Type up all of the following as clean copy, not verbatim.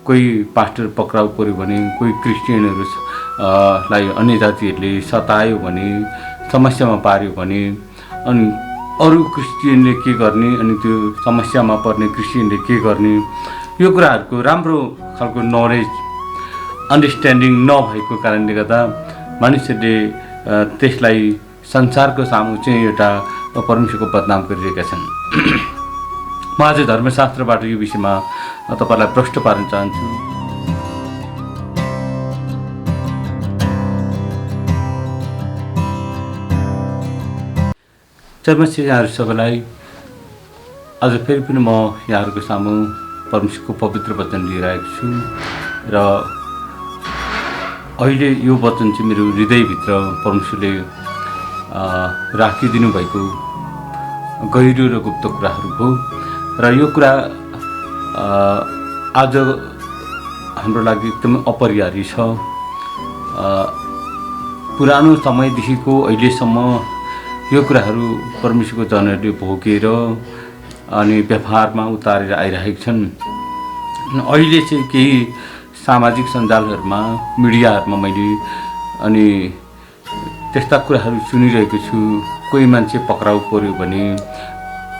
कोही पास्टर पक्राउ पर्यो भने, कोही क्रिस्चियनहरू लाई अन्य जातिहरूले सतायो भने, समस्यामा पार्यो भने, अनि अरू क्रिस्चियनले के गर्ने, अनि त्यो समस्यामा पर्ने क्रिस्चियनले के गर्ने, यो कुराहरूको राम्रो खालको नलेज अन्डरस्ट्यान्डिङ नभएको कारणले गर्दा मानिसहरूले त्यसलाई संसारको सामु चाहिँ एउटा परमेश्वरको बदनाम गरिरहेका छन्। म आज धर्मशास्त्रबाट यो विषयमा तपाईँलाई प्रश्न पार्न चाहन्छु। चर्मसी यहाँहरू सबैलाई आज फेरि पनि म यहाँहरूको सामु परमेश्वरको पवित्र वचन लिएर आएको छु र अहिले यो वचन चाहिँ मेरो हृदयभित्र परमेश्वरले राखिदिनु भएको गहिरो र गुप्त कुराहरू हो र यो कुरा आज हाम्रो लागि एकदमै अपरिहार्य छ। पुरानो समयदेखिको अहिलेसम्म यो कुराहरू परमेश्वरको जनहरूले भोगेर अनि व्यवहारमा उतारेर आइरहेका छन्। अहिले चाहिँ केही सामाजिक सञ्जालहरूमा मिडियाहरूमा मैले अनि त्यस्ता कुराहरू सुनिरहेको छु। कोही मान्छे पक्राउ पर्यो भने,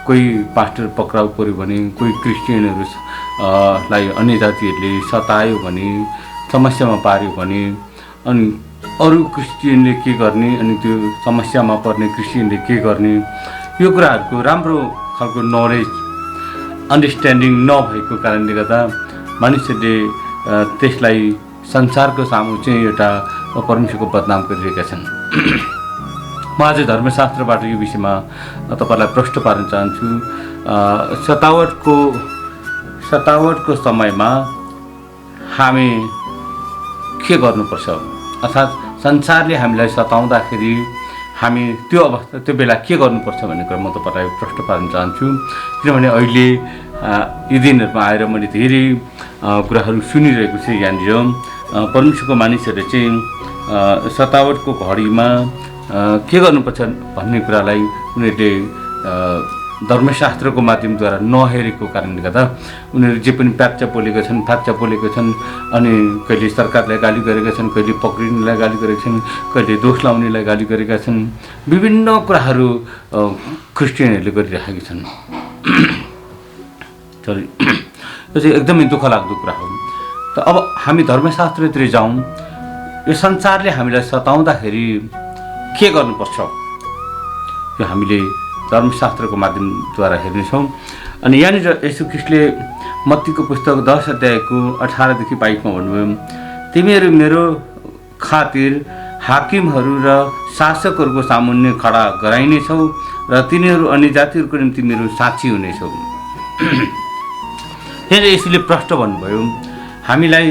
कोही पास्टर पक्राउ पर्यो भने, कोही क्रिस्चियनहरू लाई अन्य जातिहरूले सतायो भने, समस्यामा पार्यो भने, अनि अरू क्रिस्चियनले के गर्ने, अनि त्यो समस्यामा पर्ने क्रिस्चियनले के गर्ने, यो कुराहरूको राम्रो खालको नलेज अन्डरस्ट्यान्डिङ नभएको कारणले गर्दा मानिसहरूले त्यसलाई संसारको सामु चाहिँ एउटा परमेश्वरको बदनाम गरिरहेका छन्। म आज धर्मशास्त्रबाट यो विषयमा तपाईँलाई प्रश्न पार्न चाहन्छु। सतावटको समयमा हामी के गर्नुपर्छ, अर्थात् संसारले हामीलाई सताउँदाखेरि हामी त्यो बेला के गर्नुपर्छ भन्ने कुरा म तपाईँलाई प्रश्न पार्न चाहन्छु। किनभने अहिले यी दिनहरूमा आएर मैले धेरै कुराहरू सुनिरहेको छु। यहाँनिर परमेश्वरको मानिसहरूले चाहिँ सतावटको घडीमा के गर्नुपर्छ भन्ने कुरालाई उनीहरूले धर्मशास्त्रको माध्यमद्वारा नहेरेको कारणले गर्दा उनीहरू जे पनि फ्याच्चा बोलेका छन् अनि कहिले सरकारलाई गाली गरेका छन्, कहिले पक्रिनेलाई गाली गरेका छन्, कहिले दोष लाउनेलाई गाली गरेका छन्। विभिन्न कुराहरू क्रिस्चियनहरूले गरिरहेका छन्। यो चाहिँ एकदमै दुःख लाग्दो कुरा हो। त अब हामी धर्मशास्त्रतिर जाउँ। यो संसारले हामीलाई सताउँदाखेरि के गर्नुपर्छ यो हामीले धर्मशास्त्रको माध्यमद्वारा हेर्नेछौँ। अनि यहाँनिर येशू ख्रीष्टले मत्तीको पुस्तक 10 अध्यायको 18देखि 22मा भन्नुभयो, तिमीहरू मेरो खातिर हाकिमहरू र शासकहरूको सामुन्ने खडा गराइनेछौ र तिनीहरू अन्य जातिहरूको निम्ति मेरो साक्षी हुनेछौ। यहाँ येशूले प्रश्न भन्नुभयो, हामीलाई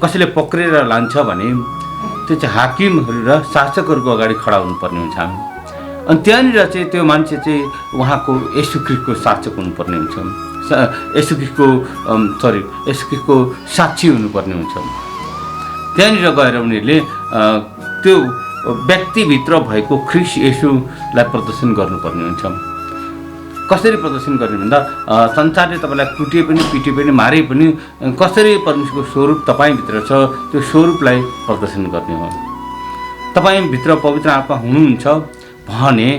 कसैले पक्रेर लान्छ भने त्यो चाहिँ हाकिमहरू र शासकहरूको अगाडि खडा हुनुपर्ने हुन्छ हामी। अनि त्यहाँनिर चाहिँ त्यो मान्छे चाहिँ उहाँको येशू ख्रीष्टको शासक हुनुपर्ने हुन्छ, येशू ख्रीष्टको साक्षी हुनुपर्ने हुन्छ। त्यहाँनिर गएर उनीहरूले त्यो व्यक्तिभित्र भएको ख्रीष्ट येशूलाई प्रदर्शन गर्नुपर्ने हुन्छ। कसरी प्रदर्शन गर्ने भन्दा संसारले तपाईँलाई कुटे पनि, पिटे पनि, मारे पनि कसरी परमेश्वरको स्वरूप तपाईँभित्र छ त्यो स्वरूपलाई प्रदर्शन गर्ने हो। तपाईँभित्र पवित्र आत्मा हुनुहुन्छ भने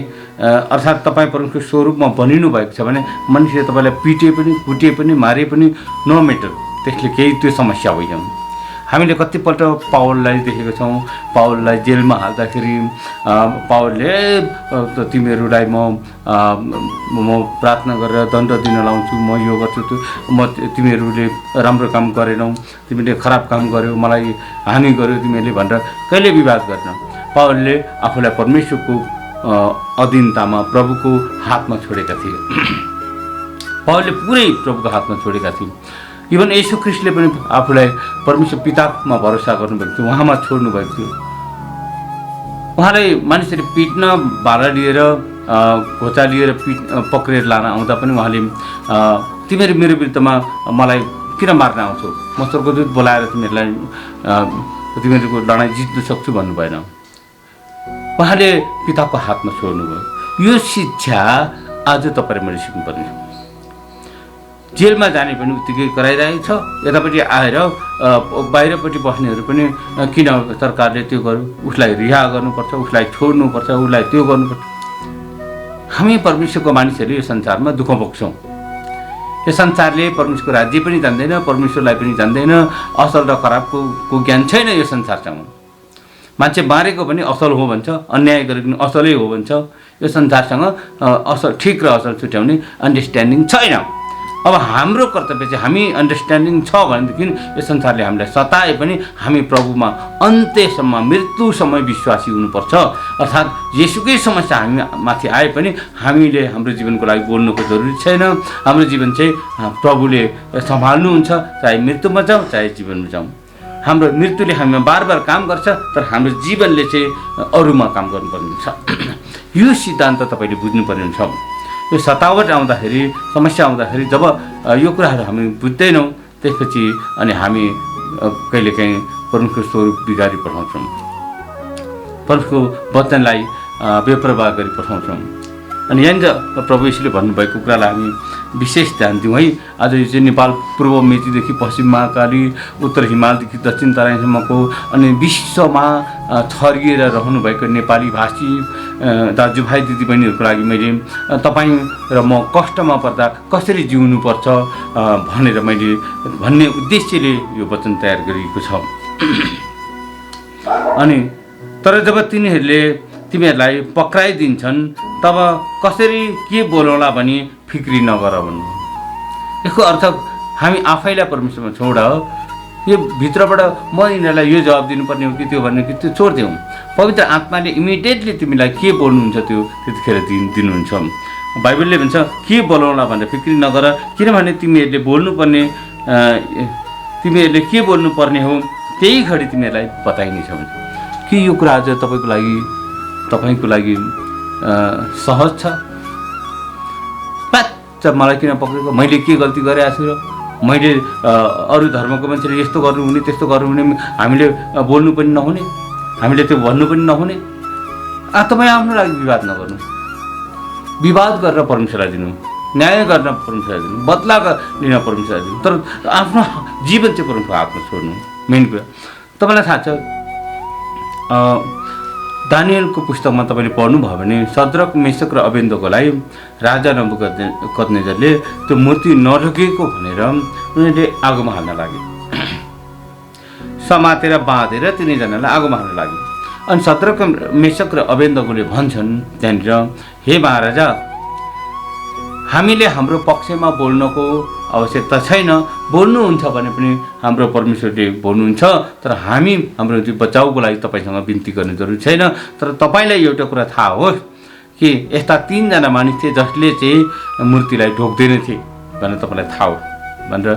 अर्थात् तपाईँ परमेश्वरको स्वरूपमा बनिनु भएको छ भने मानिसले तपाईँलाई पिटे पनि, कुटे पनि, मारे पनि, नो म्याटर, त्यसले केही त्यो समस्या होइन। हामीले कतिपल्ट पावललाई देखेको छौँ। पावललाई जेलमा हाल्दाखेरि पावलले तिमीहरूलाई म प्रार्थना गरेर दण्ड दिन लाउँछु, म यो गर्छु, तिमीहरूले राम्रो काम गरेनौ, तिमीले खराब काम गर्यौ, मलाई हानि गर्यो तिमीहरूले भनेर कहिले विवाद गर्न। पावलले आफूलाई परमेश्वरको अधीनतामा प्रभुको हातमा छोडेका थिए। पावलले पुरै प्रभुको हातमा छोडेका थिए। इभन येशू ख्रीष्टले पनि आफूलाई परमेश्वर पितामा भरोसा गर्नुभएको थियो, उहाँमा छोड्नुभएको थियो। उहाँलाई मानिसहरूले पिट्न भाडा लिएर घोचा लिएर पक्रेर लान आउँदा पनि उहाँले तिमीहरू मेरो विरुद्धमा मलाई किन मार्न आउँछौ, म स्वर्गदूत बोलाएर तिमीहरूको लडाइँ जित्न सक्छु भन्नु भएन। उहाँले पिताको हातमा छोड्नुभयो। यो शिक्षा आज तपाईँ मैले सिक्नुपर्ने। जेलमा जाने पनि उत्तिकै कराइरहेको छ। यतापट्टि आएर बाहिरपट्टि बस्नेहरू पनि किन सरकारले त्यो गर्नु, उसलाई रिहा गर्नुपर्छ, उसलाई छोड्नुपर्छ, उसलाई त्यो गर्नुपर्छ। हामी परमेश्वरको मानिसहरूले यो संसारमा दुःख भोग्छौँ। यो संसारले परमेश्वरको राज्य पनि जान्दैन, परमेश्वरलाई पनि जान्दैन। असल र खराबको ज्ञान छैन यो संसारसँग। मान्छे मारेको पनि असल हो भन्छ, अन्याय गरेको पनि असलै हो भन्छ। यो संसारसँग असल ठिक र असल छुट्याउने अन्डरस्ट्यान्डिङ छैन। अब हाम्रो कर्तव्य चाहिँ हामी अन्डरस्ट्यान्डिङ छ भनेदेखि यो संसारले हामीलाई सताए पनि हामी प्रभुमा अन्त्यसम्म मृत्युसम्म विश्वासी हुनुपर्छ। अर्थात् जेसुकै समस्या हामी माथि आए पनि हामीले हाम्रो जीवनको लागि बोल्नुको जरुरी छैन। हाम्रो जीवन चाहिँ प्रभुले सम्हाल्नुहुन्छ, चाहे मृत्युमा जाउँ चाहे जीवनमा जाउँ। हाम्रो मृत्युले हामीमा बार बार काम गर्छ, तर हाम्रो जीवनले चाहिँ अरूमा काम गर्नुपर्ने हुन्छ। यो सिद्धान्त तपाईँले बुझ्नुपर्ने हुन्छ। यो सतावट आउँदाखेरि, समस्या आउँदाखेरि जब यो कुराहरू हामी बुझ्दैनौँ, त्यसपछि अनि हामी कहिलेकाहीँ परमेश्वरको स्वरूप बिगारी पठाउँछौँ, परमेश्वरको वचनलाई बेप्रवाह गरी पठाउँछौँ। अनि यहाँनिर प्रभु यीशुले भन्नुभएको कुरालाई हामी विशेष ध्यान दिउँ है। आज यो चाहिँ नेपाल पूर्व मेचीदेखि पश्चिम महाकाली, उत्तर हिमालदेखि दक्षिण तराईसम्मको अनि विश्वमा छरिएर रहनुभएको नेपाली भाषी दाजुभाइ दिदीबहिनीहरूको लागि मैले तपाईँ र म कष्टमा पर्दा कसरी जिउनुपर्छ भनेर मैले भन्ने उद्देश्यले यो वचन तयार गरिएको छ। अनि तर जब तिमीहरूलाई पक्राइदिन्छन् तब कसरी के बोलौँला भनी फिक्री नगर भन्नु। यसको अर्थ हामी आफैलाई परमेश्वरमा छोड, यो भित्रबाट म यिनीहरूलाई यो जवाब दिनुपर्ने हो कि त्यो भन्ने कि त्यो छोडिदेऊ। पवित्र आत्माले इमिडिएटली तिमीलाई के बोल्नुहुन्छ त्यो त्यतिखेर दिनुहुन्छ। बाइबलले भन्छ के बोलाउला भनेर फिक्री नगर, किनभने तिमीहरूले के बोल्नुपर्ने हो त्यही घडी तिमीहरूलाई बताइनेछ भन्छ। कि यो कुरा आज तपाईँको लागि सहज छ? पाँच मलाई किन पक्रेको, मैले के गल्ती गरेको छु र मैले अरू धर्मको मान्छेले यस्तो गर्नुहुने त्यस्तो गर्नुहुने हामीले बोल्नु पनि नहुने, हामीले त्यो भन्नु पनि नहुने। तपाईँ आफ्नो लागि विवाद नगर्नु, विवाद गरेर परमेश्वरलाई दिनु, न्याय गर्न परमेश्वरलाई दिनु, बदला लिन परमेश्वरलाई दिनु, तर आफ्नो जीवन चाहिँ परमेश्वरको हातमा छोड्नु। मेन कुरा तपाईँलाई थाहा छ, दानियलको पुस्तकमा तपाईँले पढ्नुभयो भने सद्रक मेशक र अबेदनगोलाई राजा नबुकदनेजरले त्यो मूर्ति नढोकेको भनेर उनीहरूले आगोमा हाल्न लागे, समातेर बाँधेर तिनैजनालाई आगोमा हाल्न लागे। अनि सद्रक मेशक र अबेदनगोले भन्छन् त्यहाँनिर, हे महाराजा, हामीले हाम्रो पक्षमा बोल्नको आवश्यकता छैन, बोल्नुहुन्छ भने पनि हाम्रो परमेश्वरले बोल्नुहुन्छ, तर हामी हाम्रो बचाउको लागि तपाईँसँग बिन्ती गर्ने जरुरी छैन। तर तपाईँलाई एउटा कुरा थाहा होस् कि यस्ता तीनजना मानिस थिए जसले चाहिँ मूर्तिलाई ढोक्दैन थिए भनेर तपाईँलाई थाहा होस् भनेर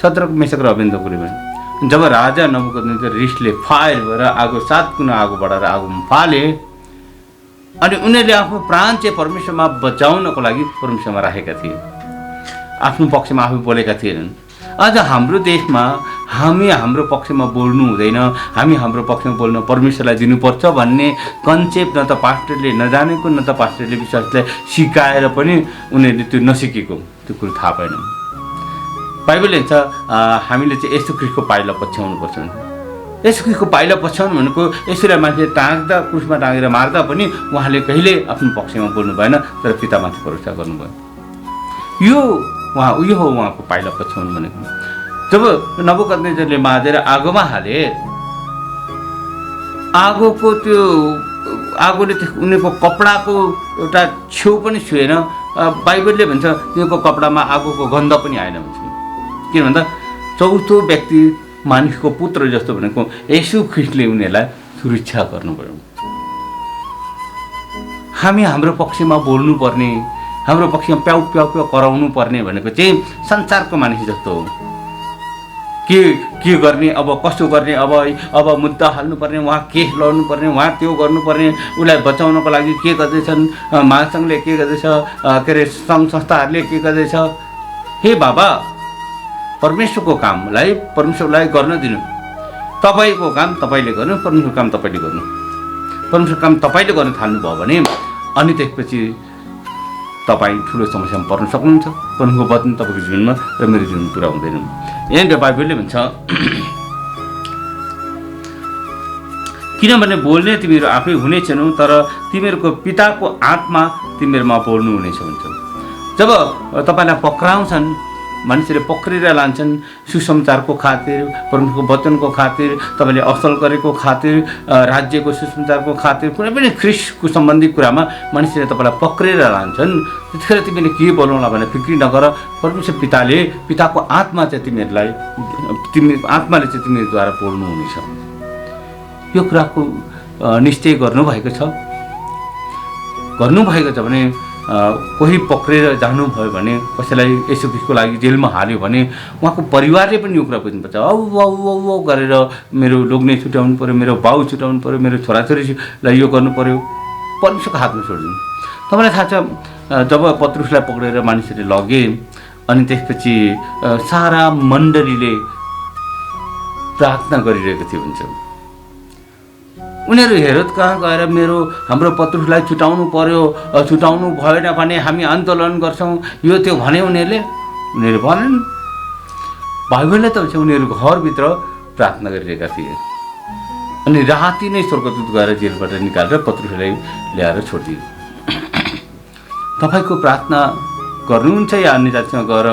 सद्रक मेशक र अबेदनगोले भने। जब राजा नबुकदनेजर रिसले फायर भएर आगो 7 गुणा आगो बढाएर आगोमा फाले अनि उनीहरूले आफ्नो प्राण चाहिँ परमेश्वरमा बचाउनको लागि परमेश्वरमा राखेका थिए, आफ्नो पक्षमा आफू बोलेका थिएनन्। आज हाम्रो देशमा हामी हाम्रो पक्षमा बोल्नु हुँदैन, हामी हाम्रो पक्षमा बोल्न परमेश्वरलाई दिनुपर्छ भन्ने कन्सेप्ट न त पास्टरले नजानेको न त पास्टरले विश्वासलाई सिकाएर पनि उनीहरूले त्यो नसिकेको त्यो कुरो थाहा पाएन। बाइबलले भन्छ हामीले चाहिँ यीशु ख्रीष्टको पाइला पछ्याउनुपर्छ। यीशु ख्रीष्टको पाइला पछ्याउनु भनेको यसुलाई मान्छे टाँग्दा क्रुसमा टाँगेर मार्दा पनि उहाँले कहिले आफ्नो पक्षमा बोल्नु भएन, तर पितामाथि भरोसा गर्नुभयो। यो हो उहाँको पाइला पछ्याउनु भनेको। जब नबुकदनेजरले माझेर आगोमा हाले, आगोको त्यो आगोले उनीहरूको कपडाको एउटा छेउ पनि छुएन। बाइबलले भन्छ तिनीहरूको कपडामा आगोको गन्ध पनि आएन भन्छ। किन भन्दा चौथो व्यक्ति मानिसको पुत्र जस्तो भनेको येशू ख्रीष्टले उनीहरूलाई सुरक्षा गर्नुभयो। हामी हाम्रो पक्षमा बोल्नुपर्ने, हाम्रो पक्षमा प्याउ प्याउ प्याउ कराउनु पर्ने भनेको चाहिँ संसारको मानिस जस्तो हो। के गर्ने, अब कसो गर्ने, अब मुद्दा हाल्नुपर्ने, उहाँ केस लड्नुपर्ने, उहाँ त्यो गर्नुपर्ने, उसलाई बचाउनको लागि के गर्दैछन्, महासङ्घले के गर्दैछ, के अरे सङ्घ संस्थाहरूले के गर्दैछ। हे बाबा, परमेश्वरको कामलाई परमेश्वरलाई गर्न दिनु। तपाईँको काम तपाईँले गर्नु, परमेश्वरको काम तपाईँले गर्नु। परमेश्वरको काम तपाईँले गर्न थाल्नुभयो भने अनि त्यसपछि तपाईँ ठुलो समस्यामा पर्न सक्नुहुन्छ। परमेश्वरको वचन तपाईँको जीवनमा र मेरो जीवनमा पुरा हुँदैन। यहाँनिर बाइबलले भन्छ किनभने बोल्ने तिमीहरू आफै हुनेछनौ तर तिमीहरूको पिताको आत्मा तिमीहरूमा बोल्नु हुनेछ भन्छ। जब तपाईँलाई पक्राउँछन्, मानिसहरूले पक्रेर लान्छन् सुसमाचारको खातिर, परमेश्वरको वचनको खातिर, तपाईँले असल गरेको खातिर, राज्यको सुसमाचारको खातिर, कुनै पनि ख्रिस्टको सम्बन्धी कुरामा मानिसहरूले तपाईँलाई पक्रेर लान्छन्, त्यतिखेर तिमीले के बोलाउला भनेर फिक्री नगर। परमेश्वर पिताको आत्मा चाहिँ आत्माले चाहिँ तिमीहरूद्वारा बोल्नु हुनेछ। यो कुराको निश्चय गर्नुभएको छ भने कोही पक्रेर जानुभयो भने, कसैलाई यसो ख्रिस्टको लागि जेलमा हाल्यो भने उहाँको परिवारले पनि यो कुरा बुझ्नुपर्छ। औ गरेर मेरो लोग्ने छुट्याउनु पऱ्यो, मेरो बाउ छुट्याउनु पऱ्यो, मेरो छोराछोरीलाई यो गर्नु पऱ्यो, परमेश्वरको हातमा छोडिदिनु। तपाईँलाई थाहा छ जब पत्रुसलाई पक्रेर मानिसहरूले लगे अनि त्यसपछि सारा मण्डलीले प्रार्थना गरिरहेको थियो भन्छ। उनीहरू हेरोद कहाँ गएर हाम्रो पत्रुसलाई छुटाउनु भएन भने हामी आन्दोलन गर्छौँ यो त्यो भने उनीहरू भनेन्। बाइबलले त भन्छ उनीहरू घरभित्र प्रार्थना गरिरहेका थिए अनि राति नै स्वर्गदूत गएर जेलबाट निकालेर पत्रुसलाई ल्याएर छोडिदियो। तपाईँको प्रार्थना गर्नुहुन्छ या अन्य जातिसँग गएर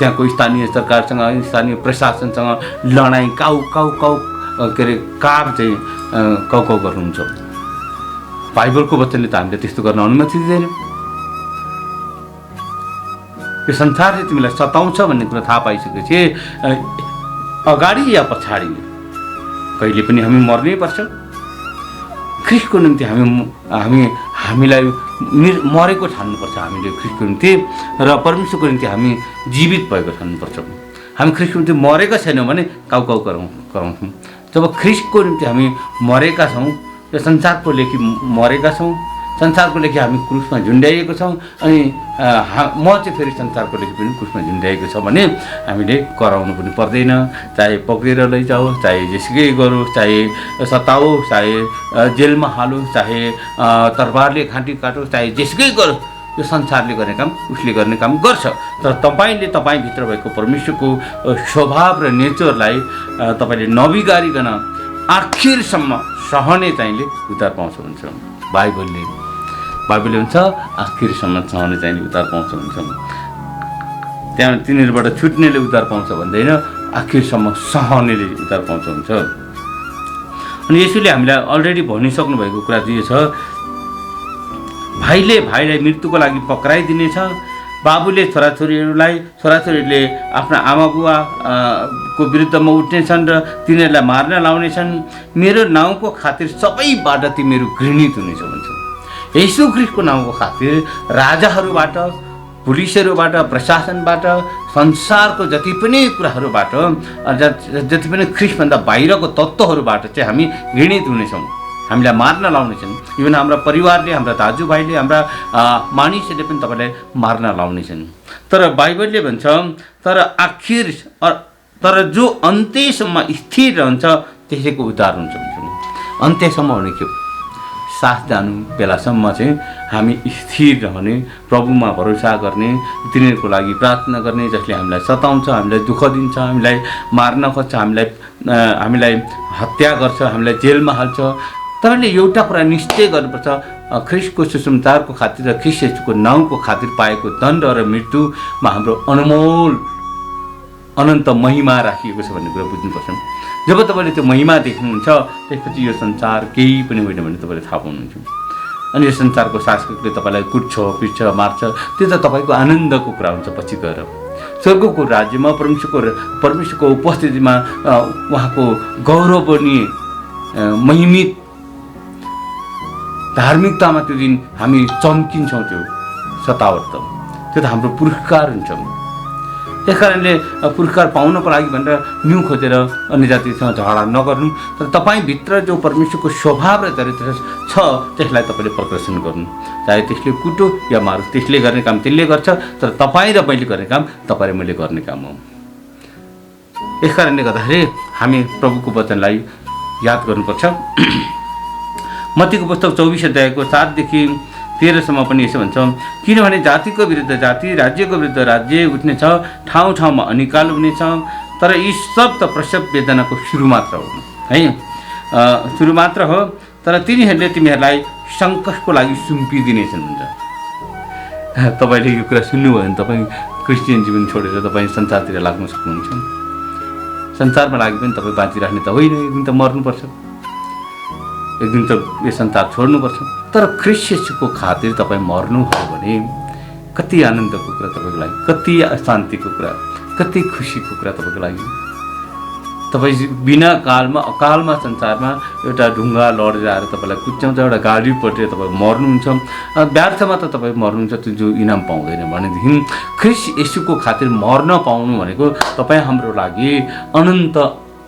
त्यहाँको स्थानीय सरकारसँग, स्थानीय प्रशासनसँग लडाइँ काउ काग चाहिँ काउ गर्नुहुन्छ? बाइबलको वचनले त हामीले त्यस्तो गर्न अनुमति दिँदैन। यो संसारले तिमीलाई सताउँछ भन्ने कुरा थाहा पाइसकेपछि अगाडि या पछाडि कहिले पनि हामी मर्नै पर्छ। ख्रिस्टको निम्ति हामीलाई मरेको ठान्नुपर्छ। हामीले ख्रिस्टको निम्ति र परमेश्वरको निम्ति हामी जीवित भएको ठान्नुपर्छ। हामी ख्रिस्टको निम्ति मरेका छैनौँ भने काउ कराउँछौँ। जब ख्रिस्टको निम्ति हामी मरेका छौँ, यो संसारको लेखी मरेका छौँ, संसारको लेखी हामी क्रुसमा झुन्ड्याइएको छौँ अनि म चाहिँ फेरि संसारको लेखी पनि क्रुसमा झुन्ड्याइएको छ भने हामीले कराउनु पनि पर्दैन। चाहे पक्रेर लैजाओस्, चाहे जेसुकै गरोस्, चाहे सताओस्, चाहे जेलमा हालोस्, चाहे तरबारले घाँटी काटोस्, चाहे जेसुकै गरोस्, यो संसारले गर्ने काम उसले गर्ने काम गर्छ। तर तपाईँले तपाईँभित्र भएको परमेश्वरको स्वभाव र नेचरलाई तपाईँले नबिगारिकन आखिरसम्म सहने चाहिँले उद्धार पाउँछ भन्छ बाइबलले भन्छ। आखिरसम्म सहने चाहिँले उद्धार पाउँछ भन्छ। त्यहाँ तिनीहरूबाट छुट्नेले उद्धार पाउँछ भन्दैन, आखिरसम्म सहनेले उद्धार पाउँछ भन्छ। अनि यसैले हामीलाई अलरेडी भनिसक्नु भएको कुरा दिएछ, भाइलाई मृत्युको लागि पक्राइदिनेछ, बाबुले छोराछोरीले आफ्ना आमा बुवा को विरुद्धमा उठ्नेछन् र तिनीहरूलाई मार्न लाउनेछन्। मेरो नाउँको खातिर सबैबाट तिमीहरू घृणित हुनेछौ भन्छ। येशू ख्रिस्टको नाउँको खातिर राजाहरूबाट, पुलिसहरूबाट, प्रशासनबाट, संसारको जति पनि कुराहरूबाट, जति पनि ख्रिस्टभन्दा बाहिरको तत्त्वहरूबाट चाहिँ हामी घृणित हुनेछौँ। हामीलाई मार्न लाउनेछन्। इभन हाम्रा परिवारले, हाम्रा दाजुभाइले, हाम्रा मानिसहरूले पनि तपाईँलाई मार्न लाउनेछन्। तर बाइबलले भन्छ तर जो अन्त्यसम्म स्थिर रहन्छ त्यसैको उद्धार हुन्छ भन्छ। अन्त्यसम्म हुने के हो? साथ जानु बेलासम्म चाहिँ हामी स्थिर रहने, प्रभुमा भरोसा गर्ने, तिनीहरूको लागि प्रार्थना गर्ने, जसले हामीलाई सताउँछ, हामीलाई दुःख दिन्छ, हामीलाई मार्न खोज्छ, हामीलाई हत्या गर्छ, हामीलाई जेलमा हाल्छ। तपाईँले एउटा कुरा निश्चय गर्नुपर्छ, ख्रिस्टको सुसमाचारको खातिर र ख्रिस्ट येशूको नाउँको खातिर पाएको दण्ड र मृत्युमा हाम्रो अनमोल अनन्त महिमा राखिएको छ भन्ने कुरा बुझ्नुपर्छ। जब तपाईँले त्यो महिमा देख्नुहुन्छ त्यसपछि यो संसार केही पनि होइन भन्ने तपाईँले थाहा पाउनुहुन्छ। अनि यो संसारको शासकले तपाईँलाई कुट्छ, पिट्छ, मार्छ, त्यो त तपाईँको आनन्दको कुरा हुन्छ। पछि गएर स्वर्गको राज्यमा परमेश्वरको उपस्थितिमा उहाँको गौरवनीय महिमित धार्मिकतामा त्यो दिन हामी चम्किन्छौँ। त्यो सतावट त्यो त हाम्रो पुरस्कार हुन्छ। त्यस कारणले पुरस्कार पाउनको लागि भनेर न्यु खोजेर अन्य जातिसँग झगडा नगर्नु, तर तपाईँभित्र जो परमेश्वरको स्वभाव र चरित्र छ त्यसलाई तपाईँले प्रदर्शन गर्नु। चाहे त्यसले कुटो या मारोस्, त्यसले गर्ने काम त्यसले गर्छ, तर तपाईँ र मैले गर्ने काम तपाईँ र मैले गर्ने काम हो। यस कारणले गर्दाखेरि हामी प्रभुको वचनलाई याद गर्नुपर्छ। मत्तीको पुस्तक 24 अध्यायको 7 देखि 13सम्म पनि यसो भन्छ, किनभने जातिको विरुद्ध जाति, राज्यको विरुद्ध राज्य उठ्नेछ, ठाउँ ठाउँमा अनिकाल हुनेछ, तर यी सब त प्रसव वेदनाको सुरु मात्र हो है, सुरु मात्र हो, तर तिनीहरूले तिमीहरूलाई सङ्कटको लागि सुम्पिदिनेछन् भन्छ। तपाईँले यो कुरा सुन्नुभयो भने तपाईँ क्रिस्चियन जीवन छोडेर तपाईँ संसारतिर लाग्न सक्नुहुन्छ। संसारमा लागि पनि तपाईँ बाँचिराख्ने त होइन, एक दिन त मर्नुपर्छ, एक दिन त यो संसार छोड्नुपर्छ। तर ख्रीष्ट येशूको खातिर तपाईँ मर्नुभयो भने कति आनन्दको कुरा तपाईँको लागि, कति शान्तिको कुरा, कति खुसीको कुरा तपाईँको लागि। तपाईँ बिना कालमा अकालमा संसारमा एउटा ढुङ्गा लडेर आएर तपाईँलाई कुच्याउँछ, एउटा गाडी पटेर तपाईँ मर्नुहुन्छ, व्यर्थमा त तपाईँ मर्नुहुन्छ, त्यो जो इनाम पाउँदैन। भनेदेखि ख्रीष्ट येशूको खातिर मर्न पाउनु भनेको तपाईँ हाम्रो लागि अनन्त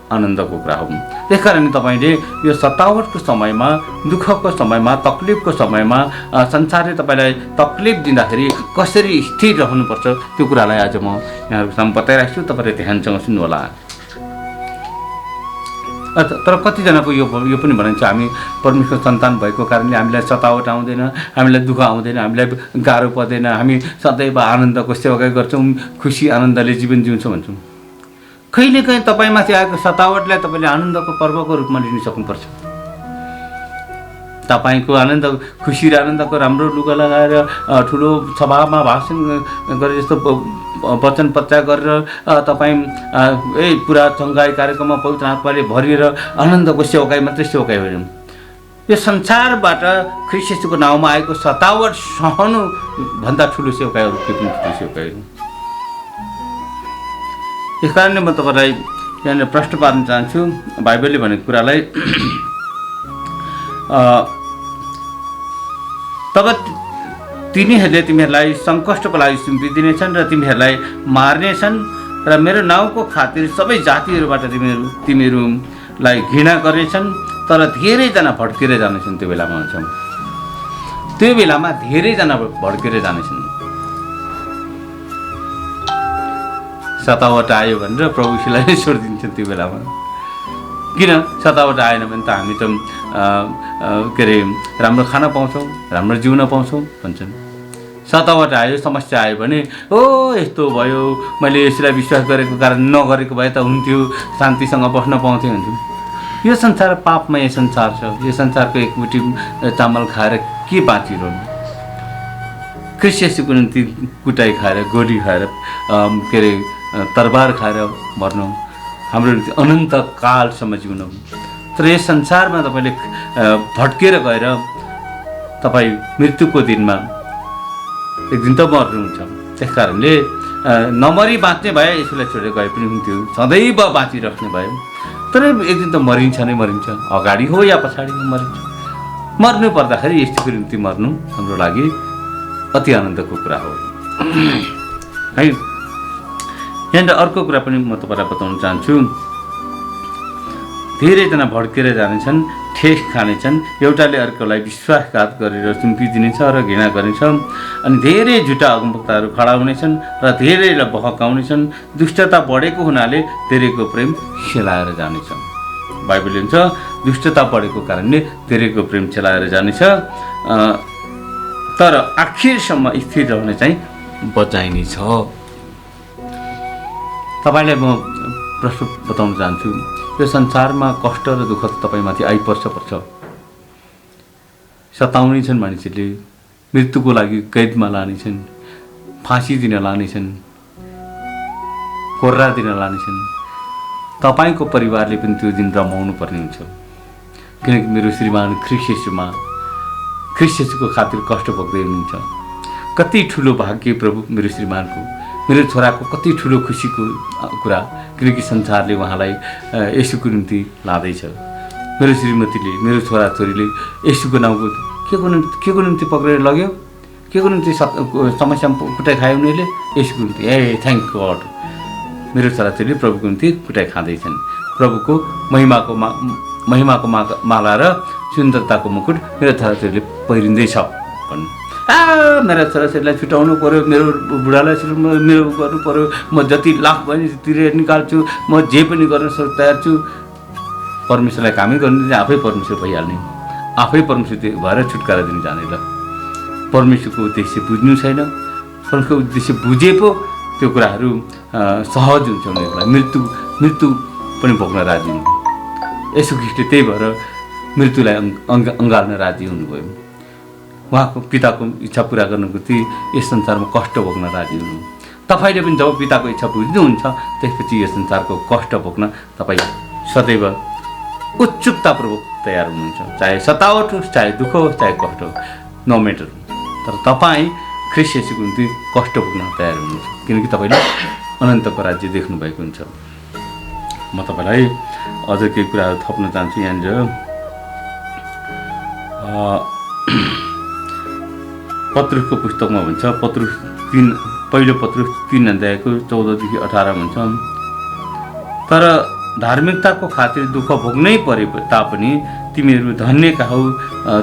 आनन्दको कुरा हो। त्यस कारण तपाईँले यो सतावटको समयमा, दुःखको समयमा, तकलिफको समयमा संसारले तपाईँलाई तकलिफ दिँदाखेरि कसरी स्थिर रहनुपर्छ त्यो कुरालाई आज म यहाँहरूको सामु बताइरहेको छु। तपाईँले ध्यानसँग सुन्नुहोला। तर कतिजनाको यो पनि भनिन्छ, हामी परमेश्वर सन्तान भएको कारणले हामीलाई सतावट आउँदैन, हामीलाई दुःख आउँदैन, हामीलाई गाह्रो पर्दैन, हामी सदैव आनन्दको सेवाकाई गर्छौँ, खुसी आनन्दले जीवन जिउँछौँ भन्छौँ। कहिलेकाहीँ तपाईँमाथि आएको सतावटलाई तपाईँले आनन्दको पर्वको रूपमा लिन सक्नुपर्छ। तपाईँको आनन्द, खुसी र आनन्दको राम्रो लुगा लगाएर ठुलो सभामा भाषण गरे जस्तो वचन प्रचार गरेर तपाईँ पुरा चङ्गाई कार्यक्रममा पवित्र आत्माले भरिएर आनन्दको सेवाकाई मात्रै सेवाकाई होइन। यो संसारबाट ख्रीष्ट येशूको नाउँमा आएको सतावट सहनु भन्दा ठुलो सेवाकाईहरू के पनि ठुलो सेवाकाई हो। यस कारणले म तपाईँलाई यहाँनिर प्रश्न पार्न चाहन्छु, बाइबलले भनेको कुरालाई। तब तिनीहरूले तिमीहरूलाई सङ्कष्टको लागि सुम्पिदिनेछन् र तिमीहरूलाई मार्नेछन् र मेरो नाउँको खातिर सबै जातिहरूबाट तिमीहरूलाई घृणा गर्नेछन्, तर धेरैजना भड्केर जानेछन्। त्यो बेलामा भन्छौँ, त्यो बेलामा धेरैजना भड्केर जानेछन्। सतावट आयो भनेर प्रभु यीशुलाई छोडिदिन्छन् त्यो बेलामा। किन सतावट आएन भने त हामी त के अरे राम्रो खाना पाउँछौँ, राम्रो जिउन पाउँछौँ भन्छन्। सतावट आयो, समस्या आयो भने ओ यस्तो भयो, मैले यसलाई विश्वास गरेको कारण नगरेको भए त हुन्थ्यो, शान्तिसँग बस्न पाउँथेँ भन्छन्। यो संसार पापमय संसार छ। यो संसारको एक मुठी चामल खाएर के बाँचिरहनु? ख्रीष्ट येशूको निम्ति कुटाइ खाएर, गोली खाएर, के अरे तरबार खाएर मर्नु, हाम्रो निम्ति अनन्त कालसम्म जिउनु। तर यस संसारमा तपाईँले भड्केर गएर तपाईँ मृत्युको दिनमा एक दिन त मर्नुहुन्छ। त्यस कारणले नमरी बाँच्ने भए यसलाई छोडेर गए पनि हुन्थ्यो, सदैव बाँचिराख्ने भयो। तर एक दिन त मरिन्छ नै मरिन्छ, अगाडि हो या पछाडि मरिन्छ। मर्नु पर्दाखेरि यस्तोको निम्ति मर्नु हाम्रो लागि अति आनन्दको कुरा हो है। यहाँनिर अर्को कुरा पनि म तपाईँलाई बताउन चाहन्छु। धेरैजना भड्केर जानेछन्, ठेस खानेछन्, एउटाले अर्कोलाई विश्वासघात गरेर सुम्पिदिनेछ र घृणा गर्नेछ, अनि धेरै झुटा अगमवक्ताहरू खडा हुनेछन् र धेरैलाई बहकाउनेछन्। दुष्टता बढेको हुनाले धेरैको प्रेम सेलाएर जानेछ। बाइबलले भन्छ दुष्टता बढेको कारणले धेरैको प्रेम सेलाएर जानेछ, तर आखिरसम्म स्थिर रहने चाहिँ बचाइनेछ। तपाईँलाई म प्रश्न बताउन चाहन्छु, यो संसारमा कष्ट र दुःख तपाईँमाथि आइपर्छ। सताउने छन् मानिसहरूले, मृत्युको लागि कैदमा लानेछन्, फाँसी दिन लानेछन्, कोर्रा दिन लानेछन्। तपाईँको परिवारले पनि त्यो दिन रमाउनु पर्ने हुन्छ, किनकि मेरो श्रीमान ख्रीष्ट येशूको खातिर कष्ट भोग्दै हुनुहुन्छ। कति ठुलो भाग्य प्रभु मेरो श्रीमानको, मेरो छोराको कति ठुलो खुसीको कुरा, किनकि संसारले उहाँलाई येशूको निम्ति लाँदैछ। मेरो श्रीमतीले, मेरो छोराछोरीले येशूको नाउँको के को निम्ति पक्रेर लग्यो, के को निम्ति समस्यामा कुटाइ खायो उनीहरूले, येशूको निम्ति। थ्याङ्क गड, मेरो छोराछोरीले प्रभुको निम्ति कुटाइ खाँदैछन्। प्रभुको महिमाको माला र सुन्दरताको मुकुट मेरो छोराछोरीले पहिरिँदैछ भन्नु। मेरा छोराछोरीलाई छुटाउनु पऱ्यो, मेरो बुढालाई मेरो गर्नु पऱ्यो, म जति लाख भने तिरेर निकाल्छु, म जे पनि गर्न तयार छु। परमेश्वरलाई कामै गर्नु आफै परमेश्वर भइहाल्ने, आफै परमेश्वर भएर छुटकारा दिनु जाने। ल परमेश्वरको उद्देश्य बुझ्नु छैन। परमेश्वरको उद्देश्य बुझे पो त्यो कुराहरू सहज हुन्छ उनीहरूलाई। मृत्यु पनि भोग्न राजी हुनु। यसो ख्रीष्टले त्यही भएर मृत्युलाई अँगाल्न राजी हुनुभयो। उहाँको पिताको इच्छा पुरा गर्नको ती यस संसारमा कष्ट भोग्न राजी हुनु। तपाईँले पनि जब पिताको इच्छा बुझ्नुहुन्छ त्यसपछि यो संसारको कष्ट भोग्न तपाईँ सदैव उत्सुकतापूर्वक तयार हुनुहुन्छ। चाहे सतावट होस्, चाहे दुःख होस्, चाहे कष्ट होस्, नो म्याटर। तर तपाईँ ख्रीष्ट येशूको निम्ति कष्ट भोग्न तयार हुनुहुन्छ, किनकि तपाईँले अनन्तको राज्य देख्नुभएको हुन्छ। म तपाईँलाई अझ केही कुराहरू थप्न चाहन्छु। यहाँनिर पत्रुसको पुस्तकमा भन्छ, पहिलो पत्रुस 3 अध्यायको 14 देखि 18 भन्छ, तर धार्मिकताको खातिर दुःख भोग्नै परे तापनि तिमीहरू धन्यका हौ,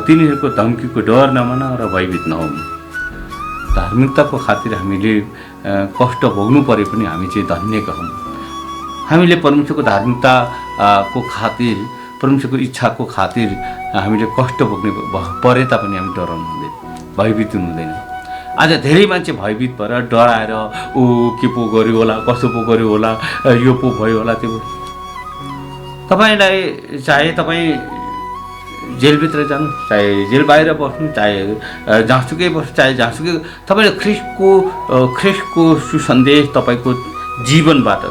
तिनीहरूको धम्कीको डर नमान र भयभीत नहौ। धार्मिकताको खातिर हामीले कष्ट भोग्नु परे पनि हामी चाहिँ धन्यका हौँ। हामीले परमेश्वरको धार्मिकताको खातिर, परमेश्वरको इच्छाको खातिर हामीले कष्ट भोग्ने परे तापनि हामी डराउनु हुँदैन, भयभीत हुनु हुँदैन। आज धेरै मान्छे भयभीत भएर डराएर के पो गर्यो होला, कसो पो गर्यो होला, यो पो भयो होला, त्यो तपाईँलाई चाहे तपाईँ जेलभित्र जानु, चाहे जेल बाहिर बस्नु, चाहे जहाँसुकै बस्नु, चाहे जहाँसुकै, तपाईँले ख्रीष्टको सुसन्देश तपाईँको जीवनबाट,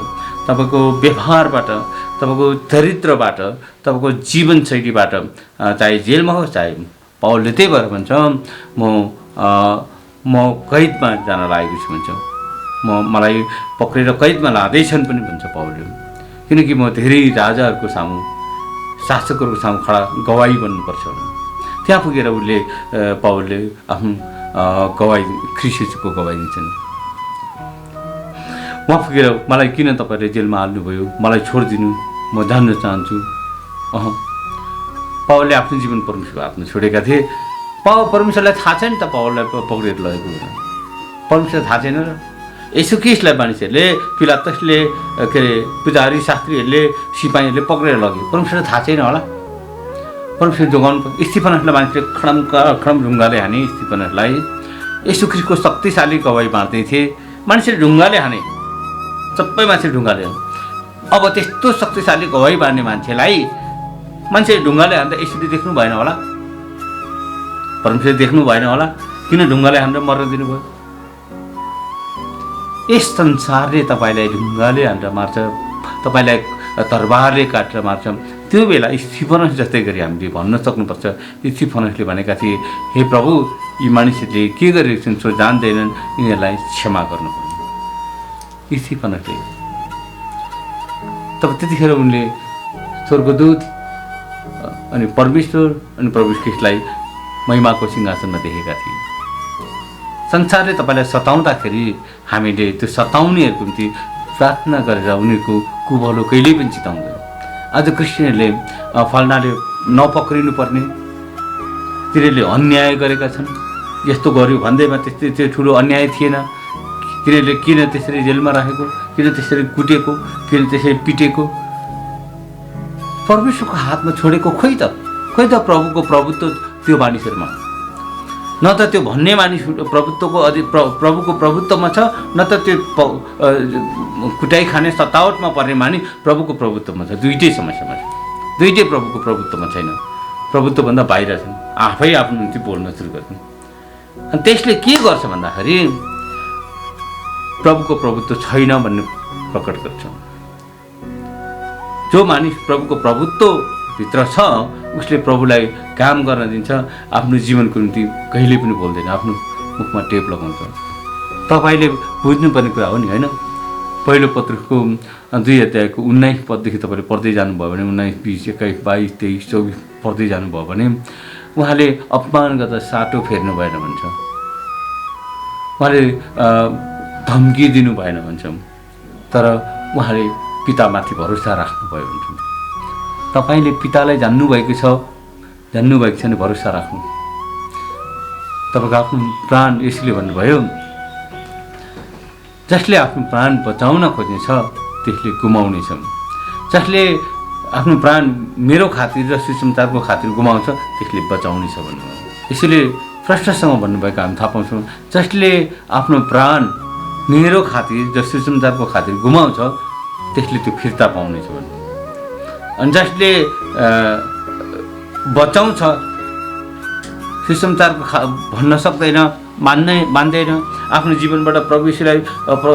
तपाईँको व्यवहारबाट, तपाईँको चरित्रबाट, तपाईँको जीवनशैलीबाट, चाहे जेलमा होस्, चाहे पावलले त्यही भएर भन्छ म कैदमा जान लागेको छु भन्छ, मलाई पक्रेर कैदमा लाँदैछन् पनि भन्छ पावलले। किनकि म धेरै राजाहरूको सामु, शासकहरूको सामु खडा गवाही बन्नुपर्छ। त्यहाँ पुगेर पावलले आफ्नो गवाही, ख्रीष्ट येशूको गवाही दिन्छन्। उहाँ पुगेर मलाई किन तपाईँले जेलमा हाल्नुभयो, मलाई छोडिदिनु, म जान्न चाहन्छु। पावलले आफ्नो जीवन परमेश्वरको हातमा छोडेका थिए। परमेश्वरलाई थाहा छैन त पावललाई पक्रेर लगेको, परमेश्वरलाई थाहा छैन। र यसो ख्रीष्टलाई मानिसहरूले, पिलातसले, के अरे पुजारी शास्त्रीहरूले, सिपाहीहरूले पक्रेर लग्यो, परमेश्वरलाई थाहा छैन होला। परमेश्वर जोगाउनु पर्छ। स्तिफनसलाई मानिसले खडम ढुङ्गाले हाने। स्तिफनसलाई यसो ख्रीष्टको शक्तिशाली गवाही बाँड्दै थिए, मानिसले ढुङ्गाले हाने, सबै मान्छेले ढुङ्गाले हाने। अब त्यस्तो शक्तिशाली गवाही बाँड्ने मान्छेलाई मान्छेले ढुङ्गाले हान्दा यसरी देख्नु भएन होला, परमेश्वरले देख्नु भएन होला, किन ढुङ्गाले हानेर मर्न दिनुभयो? यस संसारले तपाईँलाई ढुङ्गाले हानेर मार्छ, तपाईँलाई तरबारले काटेर मार्छ। त्यो बेला स्तिफनस जस्तै गरी हामीले भन्न सक्नुपर्छ। स्तिफनसले भनेका थिए, हे प्रभु, यी मानिसहरूले के गरेको छन् सो जान्दैनन्, यिनीहरूलाई क्षमा गर्नुपर्छ। स्तिफनसले तब त्यतिखेर उनले स्वर्गदूत अनि परमेश्वर अनि प्रभु ख्रीष्टलाई महिमाको सिंहासनमा देखेका थिए। संसारले तपाईँलाई सताउँदाखेरि हामीले त्यो सताउनेहरूको निम्ति प्रार्थना गरेर उनीहरूको कुभलो कहिल्यै पनि चिताउँदैन। आज क्रिस्चियनहरूले फल्नाले नपक्रिनु पर्ने, तिनीहरूले अन्याय गरेका छन्, यस्तो गर्यो भन्दैमा त्यो ठुलो अन्याय थिएन, तिनीहरूले किन त्यसरी जेलमा राखेको, किन त्यसरी कुटेको, किन त्यसरी पिटेको, परमेश्वरको हातमा छोडेको खोइ त प्रभुको प्रभुत्व त्यो मानिसहरूमा, न त त्यो भन्ने मानिस प्रभुको प्रभुत्वमा छ, न त त्यो कुटाइ खाने सतावटमा पर्ने मानिस प्रभुको प्रभुत्वमा छ। दुइटै समस्यामा छ, दुइटै प्रभुको प्रभुत्वमा छैन, प्रभुत्वभन्दा बाहिर छन्, आफै आफ्नो निम्ति बोल्न सुरु गर्छन्। अनि त्यसले के गर्छ भन्दाखेरि प्रभुको प्रभुत्व छैन भन्ने प्रकट गर्छ। जो मानिस प्रभुको प्रभुत्वभित्र छ उसले प्रभुलाई काम गर्न दिन्छ, आफ्नो जीवनको निम्ति कहिल्यै पनि बोल्दैन, आफ्नो मुखमा टेप लगाउँछ। तपाईँले बुझ्नुपर्ने कुरा हो नि, होइन? पहिलो पत्रुसको 2 अध्यायको 19 पददेखि तपाईँले पढ्दै जानुभयो भने 19, 20, 21, 22, 23, 24 पढ्दै जानुभयो भने उहाँले अपमान गर्दा साटो फेर्नु भएन भन्छ, उहाँले धम्की दिनु भएन भन्छ, तर उहाँले पितामाथि भरोसा राख्नुभयो भन्छ। तपाईँले पितालाई जान्नुभएको छ भने भरोसा राख्नु। तपाईँको आफ्नो प्राण यसले भन्नुभयो, जसले आफ्नो प्राण बचाउन खोज्नेछ त्यसले गुमाउनेछ, जसले आफ्नो प्राण मेरो खातिर र सुसमाचारको खातिर गुमाउँछ त्यसले बचाउनेछ भन्नुभयो। यसैले प्रश्नसँग भन्नुभएको हामी थाहा पाउँछौँ, जसले आफ्नो प्राण मेरो खातिर, जो सुसमाचारको खातिर गुमाउँछ त्यसले त्यो फिर्ता पाउनेछ भन्ने। अनि जसले बचाउँछ, सुसमाचारको भन्न सक्दैन, मान्दैन, आफ्नो जीवनबाट प्रभु यीशुलाई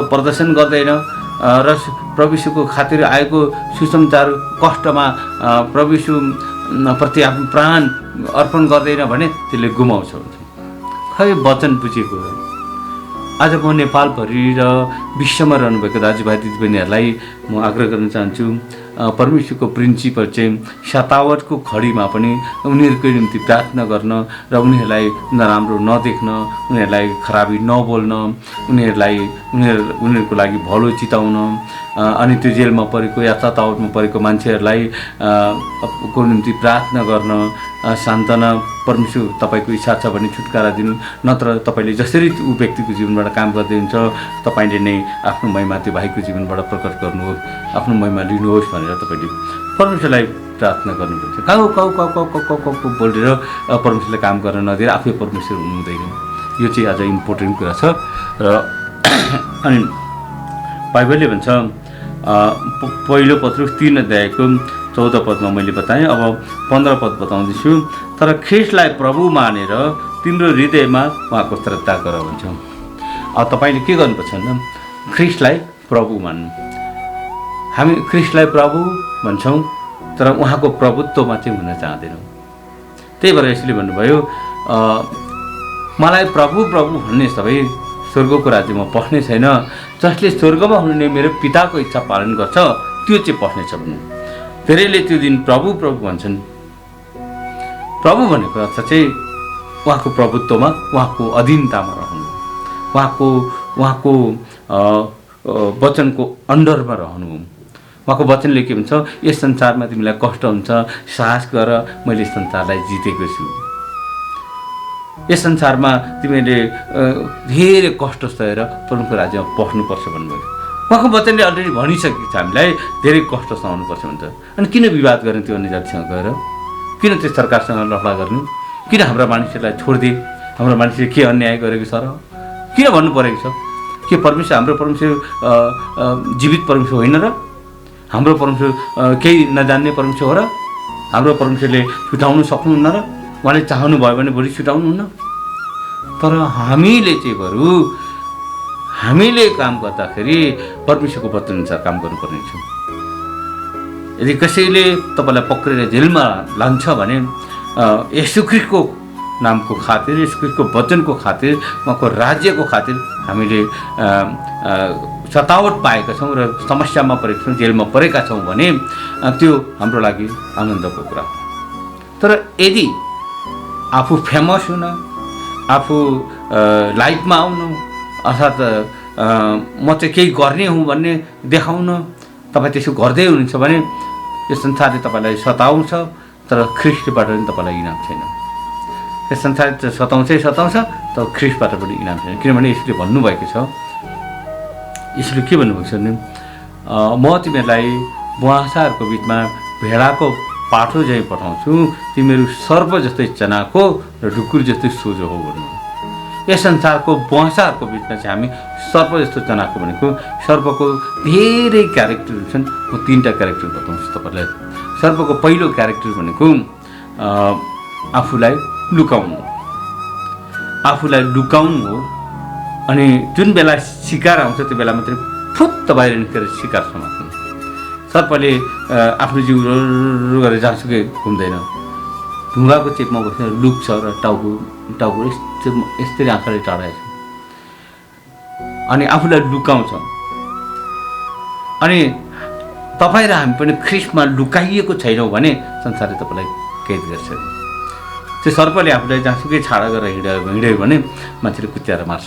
प्रदर्शन गर्दैन र प्रभु यीशुको खातिर आएको सुसमाचार कष्टमा प्रभु यीशु प्रति आफ्नो प्राण अर्पण गर्दैन भने त्यसले गुमाउँछ भन्छ। खै वचन बुझेको हो। आज म नेपालभरि र विश्वमा रहनुभएको दाजुभाइ दिदीबहिनीहरूलाई म आग्रह गर्न चाहन्छु, परमेश्वरको प्रिन्सिपल चाहिँ सतावटको घडीमा पनि उनीहरूको निम्ति प्रार्थना गर्न र उनीहरूलाई नराम्रो नदेख्न, उनीहरूलाई खराबी नबोल्न, उनीहरूको लागि भलो चिताउन, अनि त्यो जेलमा परेको या सतावटमा परेको मान्छेहरूलाई को निम्ति प्रार्थना गर्न, सान्त्वना, परमेश्वर तपाईँको इच्छा छ भने छुटकारा दिनु, नत्र तपाईँले जसरी ऊ व्यक्तिको जीवनबाट काम गर्दै हुन्छ तपाईँले नै आफ्नो महिमा त्यो भाइको जीवनबाट प्रकट गर्नुहोस्, आफ्नो महिमा लिनुहोस् भनेर तपाईँले परमेश्वरलाई प्रार्थना गर्नुपर्छ। Cow cow cow cow cow cow cow बोलेर परमेश्वरलाई काम गर्न नदिएर आफै परमेश्वर हुनुहुँदैन। यो चाहिँ आज इम्पोर्टेन्ट कुरा छ। र अनि बाइबलले भन्छ पहिलो पत्रुस 3 अध्यायको 14 पदमा मैले बताएँ, अब 15 पद बताउँदैछु। तर ख्रीष्टलाई प्रभु मानेर तिम्रो हृदयमा उहाँको श्रद्धा गर भन्छ। अब तपाईँले के गर्नुपर्छ भन्दा ख्रीष्टलाई प्रभु मान्नु। हामी ख्रीष्टलाई प्रभु भन्छौँ तर उहाँको प्रभुत्वमा चाहिँ हुन चाहँदैनौँ। त्यही भएर यसले भन्नुभयो, मलाई प्रभु प्रभु भन्ने सबै स्वर्गको राज्यमा पस्ने छैन, जसले स्वर्गमा हुने मेरो पिताको इच्छा पालन गर्छ त्यो चाहिँ पस्नेछ भन्नु। धेरैले त्यो दिन प्रभु प्रभु भन्छन्। प्रभु भनेको अर्थ चाहिँ उहाँको प्रभुत्वमा, उहाँको अधीनतामा रहनु, उहाँको वचनको अन्डरमा रहनु। उहाँको वचनले के भन्छ, यस संसारमा तिमीलाई कष्ट हुन्छ, साहस गर, मैले संसारलाई जितेको छु। यस संसारमा तिमीले धेरै कष्ट सहेर प्रभुको राज्यमा पस्नुपर्छ भन्नुभयो। उहाँको वचनले अलरेडी भनिसकेको छ हामीलाई धेरै कष्ट सहनुपर्छ भन्छ। अनि किन विवाद गर्ने त्यो अन्य जातिसँग गएर? किन त्यो सरकारसँग लफडा गर्ने? किन हाम्रा मानिसहरूलाई छोडिदिए? हाम्रो मानिसले के अन्याय गरेको छ र? किन भन्नु परेको छ? के परमेश्वर, हाम्रो परमेश्वर जीवित परमेश्वर होइन र? हाम्रो परमेश्वर केही नजान्ने परमेश्वर हो र? हाम्रो परमेश्वरले छुटाउनु सक्नुहुन्न र? उहाँले चाहनु भयो भने भोलि छुटाउनुहुन्न। तर हामीले चाहिँ बरु हामीले काम गर्दाखेरि परमेश्वरको वचनअनुसार काम गर्नुपर्ने छ। यदि कसैले तपाईँलाई पक्रेर जेलमा लान्छ भने येशू ख्रीष्टको नामको खातिर, येशू ख्रीष्टको वचनको खातिर, उहाँको राज्यको खातिर हामीले सतावट पाएका छौँ र समस्यामा परेका छौँ, जेलमा परेका छौँ भने त्यो हाम्रो लागि आनन्दको कुरा हो। तर यदि आफू फेमस हुन, आफू लाइफमा आउनु, अर्थात् म चाहिँ केही गर्ने हुँ भन्ने देखाउन तपाईँ त्यसो गर्दै हुनुहुन्छ भने यस संसारले तपाईँलाई सताउँछ, तर ख्रीष्टबाट पनि तपाईँलाई इनाम छैन। यस संसारले सताउँछ तर ख्रीष्टबाट पनि इनाम छैन। किनभने यसले भन्नुभएको छ, यसले के भन्नुभएको छ भने म तिमीहरूलाई बुवासाहरूको बिचमा भेडाको पाठो झैँ पठाउँछु, तिमीहरू सर्प जस्तै चनाको र ढुकुर जस्तै सोझो हो भन्नु। यस संसारको बुवासाहरूको बिचमा चाहिँ हामी सर्प जस्तो चनाको भनेको, सर्पको धेरै क्यारेक्टरहरू छन्। म 3टा क्यारेक्टर बताउँछु तपाईँलाई। सर्पको पहिलो क्यारेक्टर भनेको आफूलाई लुकाउनु हो। अनि जुन बेला शिकार आउँछ त्यो बेला मात्रै फुत्त बाहिर निस्केर शिकार समात्नु। सर्पले आफ्नो जिउ गरेर जहाँसुकै घुम्दैन, ढुङ्गाको चेपमा बसेर लुक्छ र टाउको यस्तरी आँखाले टाढाएछ अनि आफूलाई लुकाउँछ। अनि तपाईँ र हामी पनि ख्रीष्टमा लुकाइएको छैनौँ भने संसारले तपाईँलाई कैद गर्छ। त्यो सर्पले आफूलाई जहाँसुकै छाडा गरेर हिँड्यो भने मान्छेले कुच्याएर मार्छ।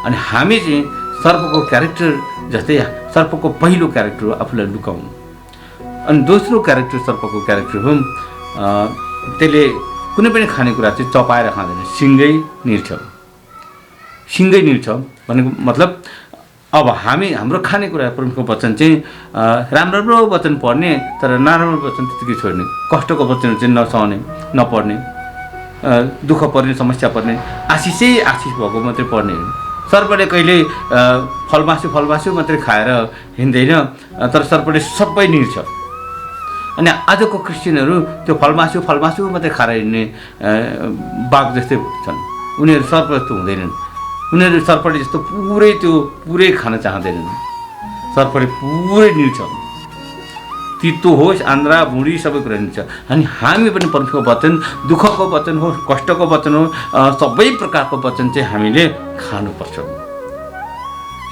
अनि हामी चाहिँ सर्पको क्यारेक्टर जस्तै, सर्पको पहिलो क्यारेक्टर हो आफूलाई लुकाउनु। अनि दोस्रो क्यारेक्टर सर्पको क्यारेक्टर हो त्यसले कुनै पनि खानेकुरा चाहिँ चपाएर खाँदैन, सिङ्गै निल्छ भनेको मतलब अब हाम्रो खानेकुरा परमेश्वरको वचन चाहिँ राम्रो वचन पढ्ने, तर नराम्रो वचन त्यतिकै छोड्ने, कष्टको वचन चाहिँ नसहने, नपढ्ने, दुःख पर्ने समस्या पर्ने आशिषै आशिष भएको मात्रै पर्ने हो। सर्पले कहिले फलमासु मात्रै खाएर हिँड्दैन, तर सर्पले सबै निल्छ। अनि आजको क्रिस्चियनहरू त्यो फलमासु मात्रै खाएर हिँड्ने बाघ जस्तै छन्। उनीहरू सर्प जस्तो हुँदैनन्। उनीहरू सर्पले जस्तो पुरै खान चाहँदैनन्। सर्पले पुरै निल्छ, तितो होस् आन्द्रा भुँडी सबै कुरा निल्छ। अनि हामी पनि परमेश्वरको वचन, दुःखको वचन हो, कष्टको वचन हो, सबै प्रकारको वचन चाहिँ हामीले खानुपर्छ।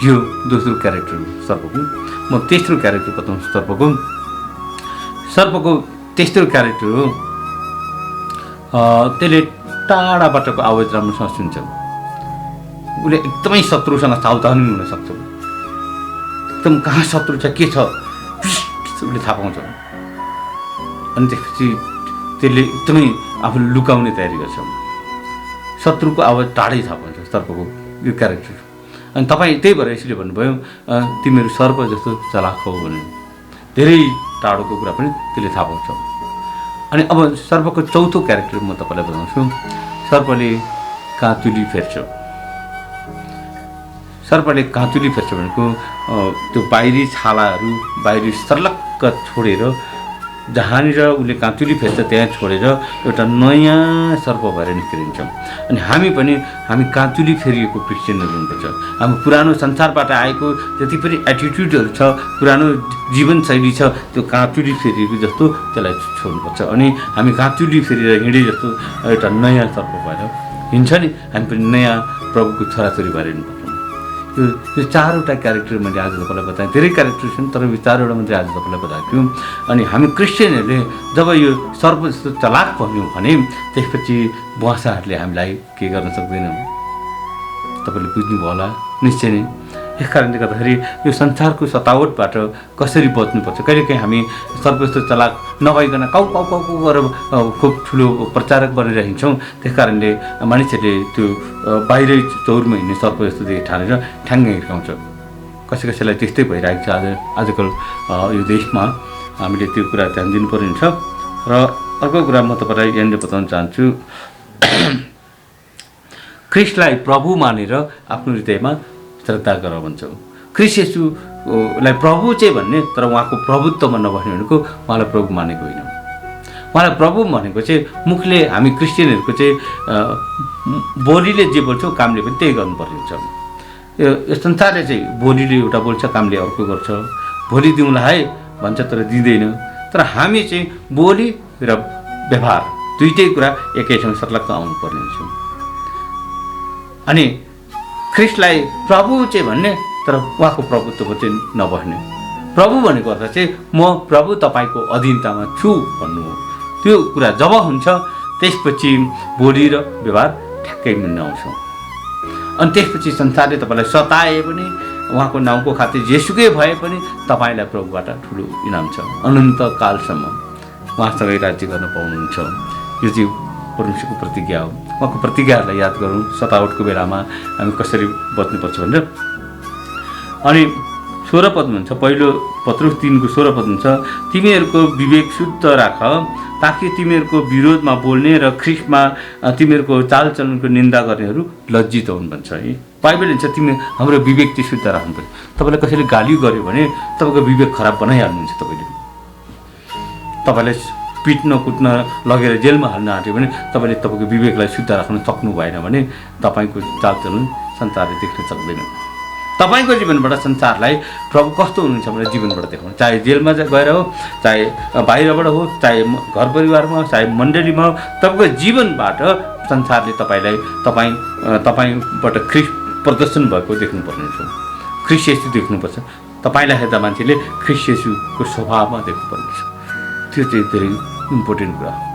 यो दोस्रो क्यारेक्टर हो सर्पको। म तेस्रो क्यारेक्टर बताउँछु सर्पको तेस्रो क्यारेक्टर हो, त्यसले टाढाबाटको आवाज राम्रोसँग सुन्छ। उसले एकदमै शत्रुसँग सावधानी हुन सक्छ। एकदम कहाँ शत्रु छ, के छ, उसले थाहा पाउँछ। अनि त्यसपछि त्यसले एकदमै आफूले लुकाउने तयारी गर्छ। शत्रुको आवाज टाढै थाहा पाउँछ सर्पको यो क्यारेक्टर। अनि तपाईँ त्यही भएर यसले भन्नुभयो तिमीहरू सर्प जस्तो चलाक हो भने। धेरै टाढोको कुरा पनि त्यसले थाहा पाउँछ। अनि अब सर्पको चौथो क्यारेक्टर म तपाईँलाई बताउँछु। सर्पले काँचुली फेर्छ। सर्पले काँचुली फेर्छ भनेको त्यो बाहिरी छालाहरू बाहिरी सर्लक्क छोडेर जहाँनिर उसले काँचुली फेर्छ त्यहाँ छोडेर एउटा नयाँ सर्प भएर निस्किन्छ। अनि हामी काँचुली फेरिएको क्रिस्चियनहरू हुनुपर्छ। हाम्रो पुरानो संसारबाट आएको जति पनि एटिट्युडहरू छ, पुरानो जीवनशैली छ, त्यो काँचुली फेरिएको जस्तो त्यसलाई छोड्नुपर्छ। अनि हामी काँचुली फेरेर हिँडे जस्तो एउटा नयाँ सर्प भएर हिँड्छ नि, हामी पनि नयाँ प्रभुको छोराछोरी भएर हिँड्नुपर्छ। यो चारवटा क्यारेक्टर मैले आज तपाईँलाई बताएँ। धेरै क्यारेक्टर छन्, तर यो चारवटा मात्रै आज तपाईँलाई बताएको छु। अनि हामी क्रिस्चियनहरूले जब यो सर्प जस्तो चलाक भन्यौँ भने त्यसपछि बुवासाहरूले हामीलाई के गर्न सक्दैनौँ, तपाईँले बुझ्नुभयो होला निश्चय नै। यस कारणले गर्दाखेरि यो संसारको सतावटबाट कसरी बच्नुपर्छ। कहिलेकाहीँ हामी सर्प जस्तो चलाक नभइकन काउ काउ काउ काउ गरेर खुब ठुलो प्रचारक बनेर हिँड्छौँ। त्यस कारणले मानिसहरूले त्यो बाहिरै चौरमा हिँड्ने सर्प जस्तो ठानेर ठ्याङ्गै हिर्काउँछ। कसैलाई त्यस्तै भइरहेको छ आजकल यो देशमा। हामीले त्यो कुरा ध्यान दिनुपर्ने हुन्छ। र अर्को कुरा म तपाईँलाई यहाँनिर बताउन चाहन्छु, ख्रिस्टलाई प्रभु मानेर आफ्नो हृदयमा श्रद्धा गर भन्छौँ। ख्रिस्ट येशूलाई प्रभु चाहिँ भन्ने, तर उहाँको प्रभुत्वमा नबस्ने भनेको उहाँलाई प्रभु मानेको होइन। उहाँलाई प्रभु भनेको चाहिँ मुखले हामी क्रिस्चियनहरूको चाहिँ बोलीले जे बोल्छौँ कामले पनि त्यही गर्नुपर्ने हुन्छ। यो संसारले चाहिँ बोलीले एउटा बोल्छ, कामले अर्को गर्छ। भोलि दिउँला है भन्छ तर दिँदैन। तर हामी चाहिँ बोली र व्यवहार दुइटै कुरा एकैसँग सर्लक्क आउनुपर्ने हुन्छ। अनि ख्रिस्टलाई प्रभु चाहिँ भन्ने, तर उहाँको प्रभुत्वको चाहिँ नबस्ने। प्रभु भनेको अर्थ चाहिँ म प्रभु तपाईँको अधीनतामा छु भन्नु हो। त्यो कुरा जब हुन्छ त्यसपछि बोली र व्यवहार ठ्याक्कै मिल्न आउँछ। अनि त्यसपछि संसारले तपाईँलाई सताए पनि, उहाँको नाउँको खातिर जेसुकै भए पनि तपाईँलाई प्रभुबाट ठुलो इनाम छ। अनन्त कालसम्म उहाँसँगै राज्य गर्न पाउनुहुन्छ। यो चाहिँ परमेश्वरको प्रतिज्ञा हो। उहाँको प्रतिज्ञाहरूलाई याद गरौँ सतावटको बेलामा हामी कसरी बच्नुपर्छ भनेर। अनि 16 पद भन्छ, पहिलो पत्रुस 3:16 पद भन्छ, तिमीहरूको विवेक शुद्ध राख ताकि तिमीहरूको विरोधमा बोल्ने र ख्रिस्टमा तिमीहरूको चालचलनको निन्दा गर्नेहरू लज्जित हुन् भन्छ है। बाइबल भन्छ हाम्रो विवेक चाहिँ शुद्ध राख्नु पर्यो। तपाईँलाई कसैले गाली गर्यो भने तपाईँको विवेक खराब बनाइहाल्नुहुन्छ। तपाईँलाई पिट्न कुट्न लगेर जेलमा हाल्न आँट्यो भने तपाईँले तपाईँको विवेकलाई शुद्ध राख्न सक्नु भएन भने तपाईँको चालचलन संसारले देख्न सक्दैन। तपाईँको जीवनबाट संसारलाई प्रभु कस्तो हुनुहुन्छ भनेर जीवनबाट देखाउनु, चाहे जेलमा गएर हो, चाहे बाहिरबाट हो, चाहे घर परिवारमा हो, चाहे मण्डलीमा हो, तपाईँको जीवनबाट संसारले तपाईँबाट ख्रिस्ट प्रदर्शन भएको देख्नुपर्ने हुन्छ। ख्रिस्ट येशू देख्नुपर्छ। तपाईँलाई हेर्दा मान्छेले ख्रिस्ट येशूको स्वभावमा देख्नुपर्ने छ। त्यो चाहिँ धेरै इम्पोर्टेन्ट कुरा हो।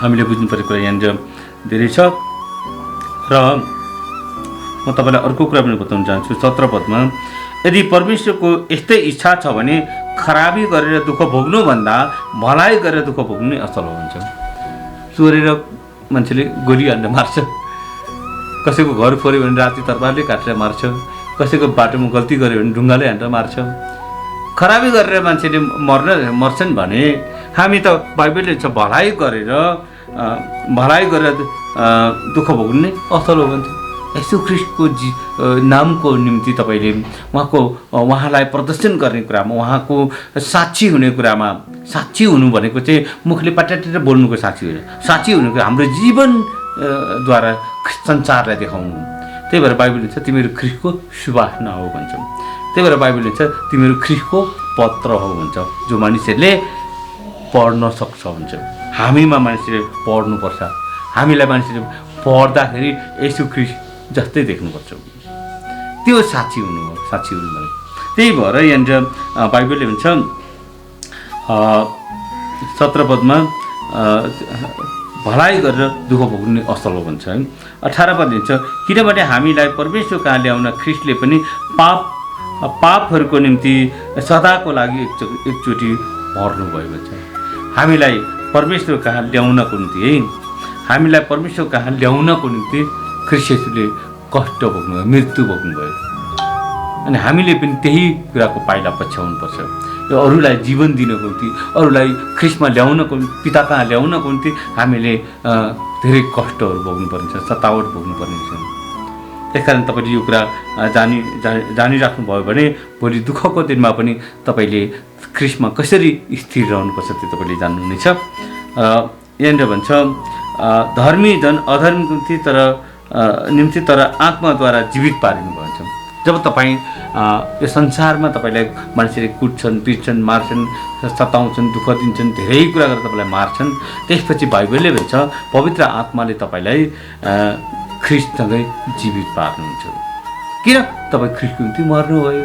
हामीले बुझ्नु पर्ने कुरा यहाँनिर धेरै छ। र म तपाईँलाई अर्को कुरा पनि बताउन चाहन्छु। 17 पदमा, यदि परमेश्वरको यस्तै इच्छा छ भने खराबी गरेर दुःख भोग्नुभन्दा भलाइ गरेर दुःख भोग्नु नै असल हो भन्छ। चोरेर मान्छेले गोली हालेर मार्छ, कसैको घर फोऱ्यो भने राति तरबारले काटेर मार्छ, कसैको बाटोमा गल्ती गर्यो भने ढुङ्गाले हानेर मार्छ। खराबी गरेर मान्छेले मर्छन् भने हामी त बाइबलले छ भलाइ गरेर दुःख भोग्नु नै असल हो भन्छ। यसो ख्रिस्टको नामको निम्ति तपाईँले उहाँलाई प्रदर्शन गर्ने कुरामा, उहाँको साक्षी हुने कुरामा, साक्षी हुनु भनेको चाहिँ मुखले पाटेर बोल्नुको साक्षी होइन, साक्षी हुनुको हाम्रो जीवनद्वारा संसारलाई देखाउनु। त्यही भएर बाइबलले छ तिमीहरू ख्रिस्टको सुवासना हो भन्छ। त्यही भएर बाइबलले छ तिमीहरू ख्रिस्टको पत्र हो भन्छ, जो मानिसहरूले पढ्न सक्छ भन्छ। हामीमा मानिसले पढ्नुपर्छ, हामीलाई मानिसले पढ्दाखेरि यसु ख्रिस्ट जस्तै देख्नुपर्छ, त्यो साक्षी हुनु हो, साक्षी हुनु भने। त्यही भएर यहाँनिर बाइबलले भन्छ 17 पदमा भलाइ गरेर दुःख भोग्नु असल हो भन्छ है। 18 पद दिन्छ किनभने हामीलाई परमेश्वर कहाँ ल्याउन ख्रिस्टले पनि पापहरूको निम्ति सदाको लागि एकचोटि मर्नुभयो भन्छ। हामीलाई परमेश्वर कहाँ ल्याउनको निम्ति है, हामीलाई परमेश्वर कहाँ ल्याउनको निम्ति ख्रिस्ट येशूले कष्ट भोग्नुभयो, मृत्यु भोग्नुभयो। अनि हामीले पनि त्यही कुराको पाइला पछ्याउनुपर्छ। यो अरूलाई जीवन दिनको निम्ति, अरूलाई ख्रिस्टमा ल्याउनको, पिता कहाँ ल्याउनको निम्ति हामीले धेरै कष्टहरू भोग्नुपर्नेछ, सतावट भोग्नुपर्ने छ। त्यस कारण तपाईँले यो कुरा जानिराख्नुभयो भने भोलि दुःखको दिनमा पनि तपाईँले ख्रिस्टमा कसरी स्थिर रहनुपर्छ त्यो तपाईँले जान्नुहुनेछ। यहाँनिर भन्छ धर्मी जन अधर्मीको निम्ति तर आत्माद्वारा जीवित पारिनु भन्छ। जब तपाईँ यो संसारमा तपाईँलाई मान्छेले कुट्छन्, पिट्छन्, मार्छन्, सताउँछन्, दुःख दिन्छन्, धेरै कुरा गरेर तपाईँलाई मार्छन्, त्यसपछि बाइबलले भन्छ पवित्र आत्माले तपाईँलाई ख्रिस्टसँगै जीवित पार्नुहुन्छ। किन? तपाईँ ख्रिस्टको निम्ति मर्नुभयो।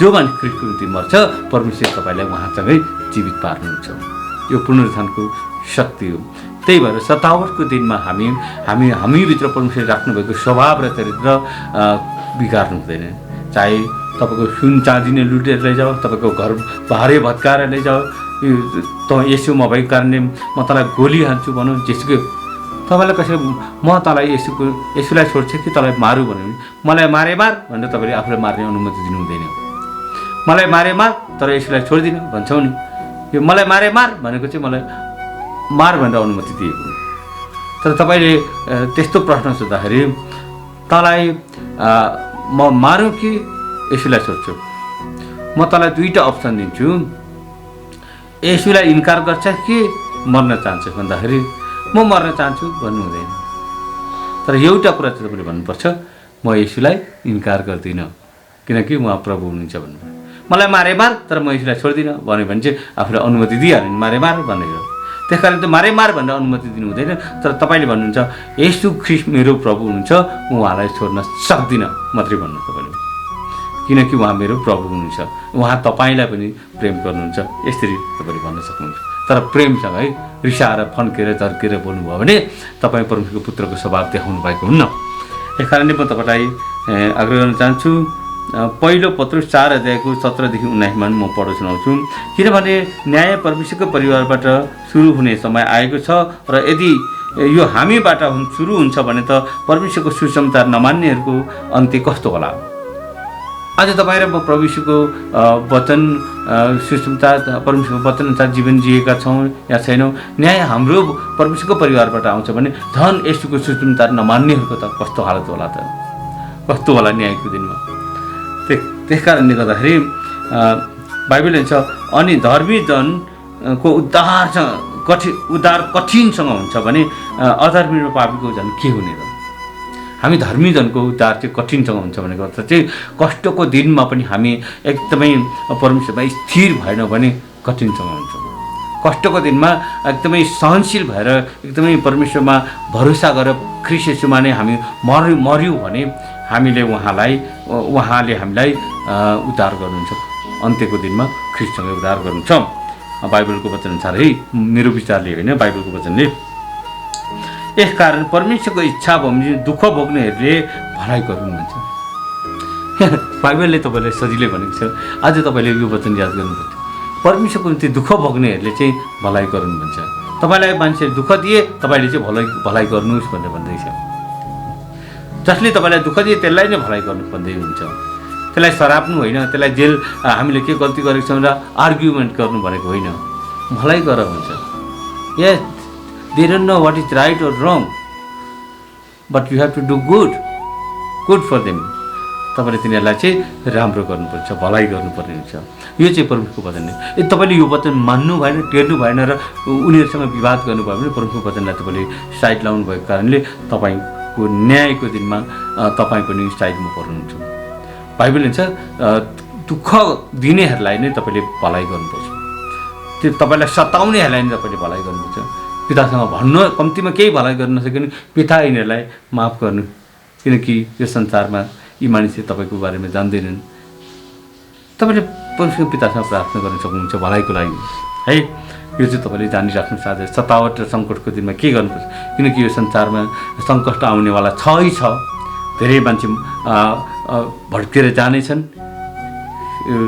जो मान्छे ख्रिस्टको निम्ति मर्छ परमेश्वर तपाईँलाई उहाँसँगै जीवित पार्नुहुन्छ। यो पुनरुत्थानको शक्ति हो। त्यही भएर सतावटको दिनमा हामीभित्र परमेश्वर राख्नुभएको स्वभाव र चरित्र बिगार्नु हुँदैन। चाहे तपाईँको सुन चाँदी नै लुटेर लैजाओ, तपाईँको घर भारे भत्काएर लैजाओ, त यसो म भएको कारणले म तँलाई गोली हान्छु भनौँ, जेसुकै तपाईँलाई कसैले म तँलाई यसुलाई छोड्छु कि तँलाई मारू भन्यो भने मलाई मारे मार भनेर तपाईँले आफूलाई मार्ने अनुमति दिनु हुँदैन। मलाई मारे मार तर यसुलाई छोड्दिनँ भन्छौ नि, यो मलाई मारे मार भनेको चाहिँ मलाई मार भनेर अनुमति दिएको। तर तपाईँले त्यस्तो प्रश्न सोद्धाखेरि तँलाई म मारौँ कि यसुलाई छोड्छु, म तँलाई दुईवटा अप्सन दिन्छु, यसुलाई इन्कार गर्छ कि मर्न चाहन्छस् भन्दाखेरि म मर्न चाहन्छु भन्नु हुँदैन। तर एउटा कुरा चाहिँ तपाईँले भन्नुपर्छ म यसुलाई इन्कार गर्दिनँ किनकि उहाँ प्रभु हुनुहुन्छ भन्नु। मलाई मारे मार तर म यसुलाई छोड्दिनँ भन्यो भने चाहिँ आफूलाई अनुमति दिइहाल्यो नि मारे मार भनेर। त्यस कारण त मारे मार भनेर अनुमति दिनु हुँदैन। तर तपाईँले भन्नुहुन्छ यसु ख्रिस्ट मेरो प्रभु हुनुहुन्छ, म उहाँलाई छोड्न सक्दिनँ मात्रै भन्नु तपाईँले, किनकि उहाँ मेरो प्रभु हुनुहुन्छ, उहाँ तपाईँलाई पनि प्रेम गर्नुहुन्छ, यसरी तपाईँले भन्न सक्नुहुन्छ। तर प्रेमसँग है रिसाएर फन्केर झर्केर बोल्नुभयो भने तपाईँ परमेश्वरको पुत्रको स्वभाव देखाउनु भएको हुन्न। यस कारणले म तपाईँलाई आग्रह गर्न चाहन्छु पहिलो पत्रुस 4 अध्यायको 17देखि 19मा म पढ्न सुनाउँछु। किनभने न्याय परमेश्वरको परिवारबाट सुरु हुने समय आएको छ र यदि यो हामीबाट सुरु हुन्छ भने त परमेश्वरको सुसमाचार नमान्नेहरूको अन्त्य कस्तो होला। आज तपाईँ र म परमेश्वरको वचन सुसमाचार परमेश्वरको वचन अनुसार जीवन जिएका छौँ या छैनौँ, न्याय हाम्रो परमेश्वरको परिवारबाट आउँछ भने धन यसुको सुसमाचार नमान्नेहरूको त कस्तो हालत होला त, कस्तो होला न्यायको दिनमा। त्यस कारणले गर्दाखेरि बाइबलले छ अनि धर्मी जनको उद्धार कठिनसँग हुन्छ भने अधर्मी र पापीको झन् के हुने र। हामी धर्मी जनको उद्धार चाहिँ कठिनसँग हुन्छ भनेको अर्थ चाहिँ कष्टको दिनमा पनि हामी एकदमै परमेश्वरमा स्थिर भएन भने कठिनसँग हुन्छ। कष्टको दिनमा एकदमै सहनशील भएर एकदमै परमेश्वरमा भरोसा गरेर ख्रिस्ट येशूमा नै हामी मर्यौँ भने उहाँले हामीलाई उद्धार गर्नुहुन्छ। अन्त्यको दिनमा ख्रिस्टसँगै उद्धार गर्नुहुन्छ। बाइबलको वचन अनुसार है, मेरो विचारले होइन, बाइबलको वचनले। यस कारण परमेश्वरको इच्छा भयो भने दुःख भोग्नेहरूले भलाइ गर्नु भन्छ। बाइबलले तपाईँलाई सजिलै भनेको छ। आज तपाईँले यो वचन याद गर्नुपर्छ। परमेश्वरको निम्ति दुःख भोग्नेहरूले चाहिँ भलाइ गर्नु भन्छ। तपाईँलाई मान्छेले दुःख दिए तपाईँले चाहिँ भलाइ गर्नुहोस् भनेर भन्दैछ। जसले तपाईँलाई दुःख दिए त्यसलाई नै भलाइ गर्नु भन्दै हुन्छ। त्यसलाई सराप्नु होइन, त्यसलाई जेल हामीले के गल्ती गरेको छौँ र आर्ग्युमेन्ट गर्नु भनेको होइन। भलाइ गर भन्छ। Yes, they don't know what is right or wrong, but you have to do good for them. तपाईँले तिनीहरूलाई चाहिँ राम्रो गर्नुपर्छ, भलाइ गर्नुपर्ने हुन्छ। यो चाहिँ प्रभुको वचन हो। यदि तपाईँले यो वचन मान्नु भएन, टेर्नु भएन र उनीहरूसँग विवाद गर्नुभयो भने प्रभुको वचनलाई तपाईँले साइड लाउनु भएको कारणले तपाईँको न्यायको दिनमा तपाईँ पनि साइडमा पर्नुहुन्छ। बाइबल भन्छ दुःख दिनेहरूलाई नै तपाईँले भलाइ गर्नुपर्छ, त्यो तपाईँलाई सताउनेहरूलाई नै तपाईँले भलाइ गर्नुपर्छ। पितासँग भन्नु, कम्तीमा केही भलाइ गर्न नसक्यो भने पिता यिनीहरूलाई माफ गर्नु, किनकि यो संसारमा यी मानिसले तपाईँको बारेमा जान्दैनन्। तपाईँले परमेश्वर पितासँग प्रार्थना गर्न सक्नुहुन्छ भलाइको लागि है। यो चाहिँ तपाईँले जानिराख्नु साझा सतावट र सङ्कटको दिनमा के गर्नुपर्छ, किनकि यो संसारमा सङ्कट आउनेवाला छ। धेरै मान्छे भड्केर जानेछन्,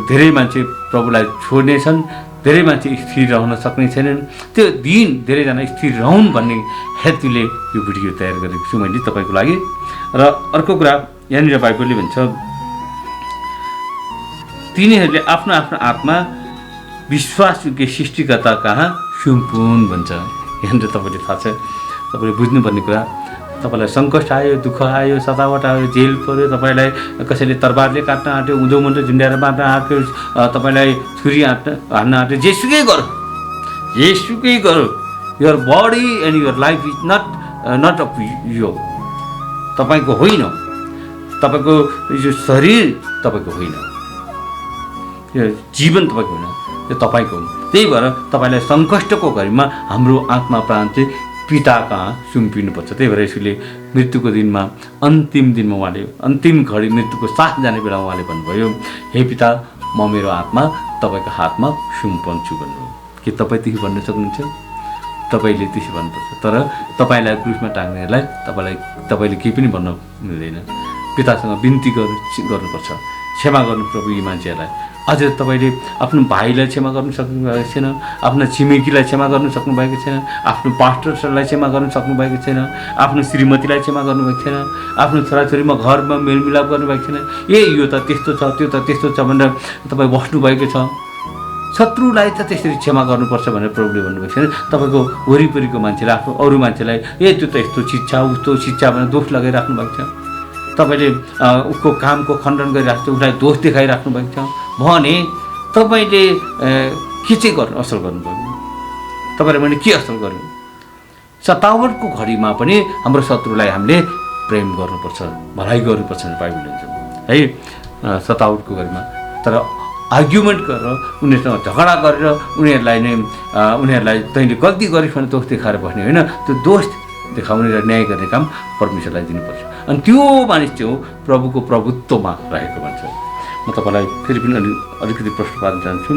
धेरै मान्छे प्रभुलाई छोड्नेछन्, धेरै मान्छे स्थिर रहन सक्ने छैनन्। त्यो दिन धेरैजना स्थिर रहन् भन्ने हेतुले यो भिडियो तयार गरेको छु मैले तपाईँको लागि। र अर्को कुरा यहाँनिर बाइबलले भन्छ तिनीहरूले आफ्नो आफ्नो आत्मा विश्वासयोग्य सृष्टिकर्ता कहाँ सुम्पुन् भन्छ। यहाँनिर तपाईँले थाहा छ, तपाईँले बुझ्नुपर्ने कुरा, तपाईँलाई सङ्कट आयो, दुःख आयो, सतावट आयो, जेल पऱ्यो, तपाईँलाई कसैले तरबारले काट्न आँट्यो, उँधो मुन्धो झुन्ड्याएर बाँड्न आँट्यो, तपाईँलाई छुरी हान्न आँट्यो, जेसुकै गरो, your body and your life is not of you, तपाईँको होइन, तपाईँको यो शरीर तपाईँको होइन, यो जीवन तपाईँको होइन, यो तपाईँको हो। त्यही भएर तपाईँलाई सङ्कष्टको घडीमा हाम्रो आत्मा प्राण चाहिँ पिता कहाँ सुम्पिनुपर्छ। त्यही भएर यसले मृत्युको दिनमा, अन्तिम दिनमा उहाँले अन्तिम घडी मृत्युको साथ जाने बेला उहाँले भन्नुभयो, हे पिता म मेरो आत्मा तपाईँको हातमा सुम्पन्छु भन्नुभयो। के तपाईँ त्यसो भन्न सक्नुहुन्छ? तपाईँले त्यसो भन्नुपर्छ। तर तपाईँलाई क्रुसमा टाङ्नेहरूलाई तपाईँले केही पनि भन्न मिल्दैन। पितासँग बिन्ती गर्नुपर्छ, क्षमा गर्नु प्रभु यी मान्छेहरूलाई। अझ तपाईँले आफ्नो भाइलाई क्षमा गर्नु सक्नुभएको छैन, आफ्नो छिमेकीलाई क्षमा गर्नु सक्नुभएको छैन, आफ्नो पास्टरलाई क्षमा गर्नु सक्नुभएको छैन, आफ्नो श्रीमतीलाई क्षमा गर्नुभएको छैन, आफ्नो छोराछोरीमा घरमा मेलमिलाप गर्नुभएको छैन, यो त त्यस्तो छ, त्यो त त्यस्तो छ भनेर तपाईँ बस्नुभएको छ। शत्रुलाई त त्यसरी क्षमा गर्नुपर्छ भनेर प्रभुले भन्नुभएको छैन। तपाईँको वरिपरिको मान्छेलाई, आफ्नो अरू मान्छेलाई त्यो त यस्तो शिक्षा उस्तो शिक्षा भनेर दोष लगाइराख्नु भएको छ। तपाईँले उसको कामको खण्डन गरिराख्नु छ, उसलाई दोष देखाइराख्नु भएको छ भने तपाईँले के चाहिँ गर्नु असल गर्नुभयो? तपाईँले मैले के असल गर्नु? सतावटको घडीमा पनि हाम्रो शत्रुलाई हामीले प्रेम गर्नुपर्छ, भलाइ गर्नुपर्छ बाइबलले भन्छ है। सतावटको घडीमा तर आर्ग्युमेन्ट गरेर उनीहरूसँग झगडा गरेर उनीहरूलाई तैँले गल्ती गरिस् भने दोष देखाएर बस्ने होइन, त्यो दोष देखाउने र न्याय गर्ने काम परमेश्वरलाई दिनुपर्छ। अनि त्यो मानिस चाहिँ हो प्रभुको प्रभुत्वमा रहेको भन्छ। म तपाईँलाई फेरि पनि अलिकति प्रश्न पार्न चाहन्छु।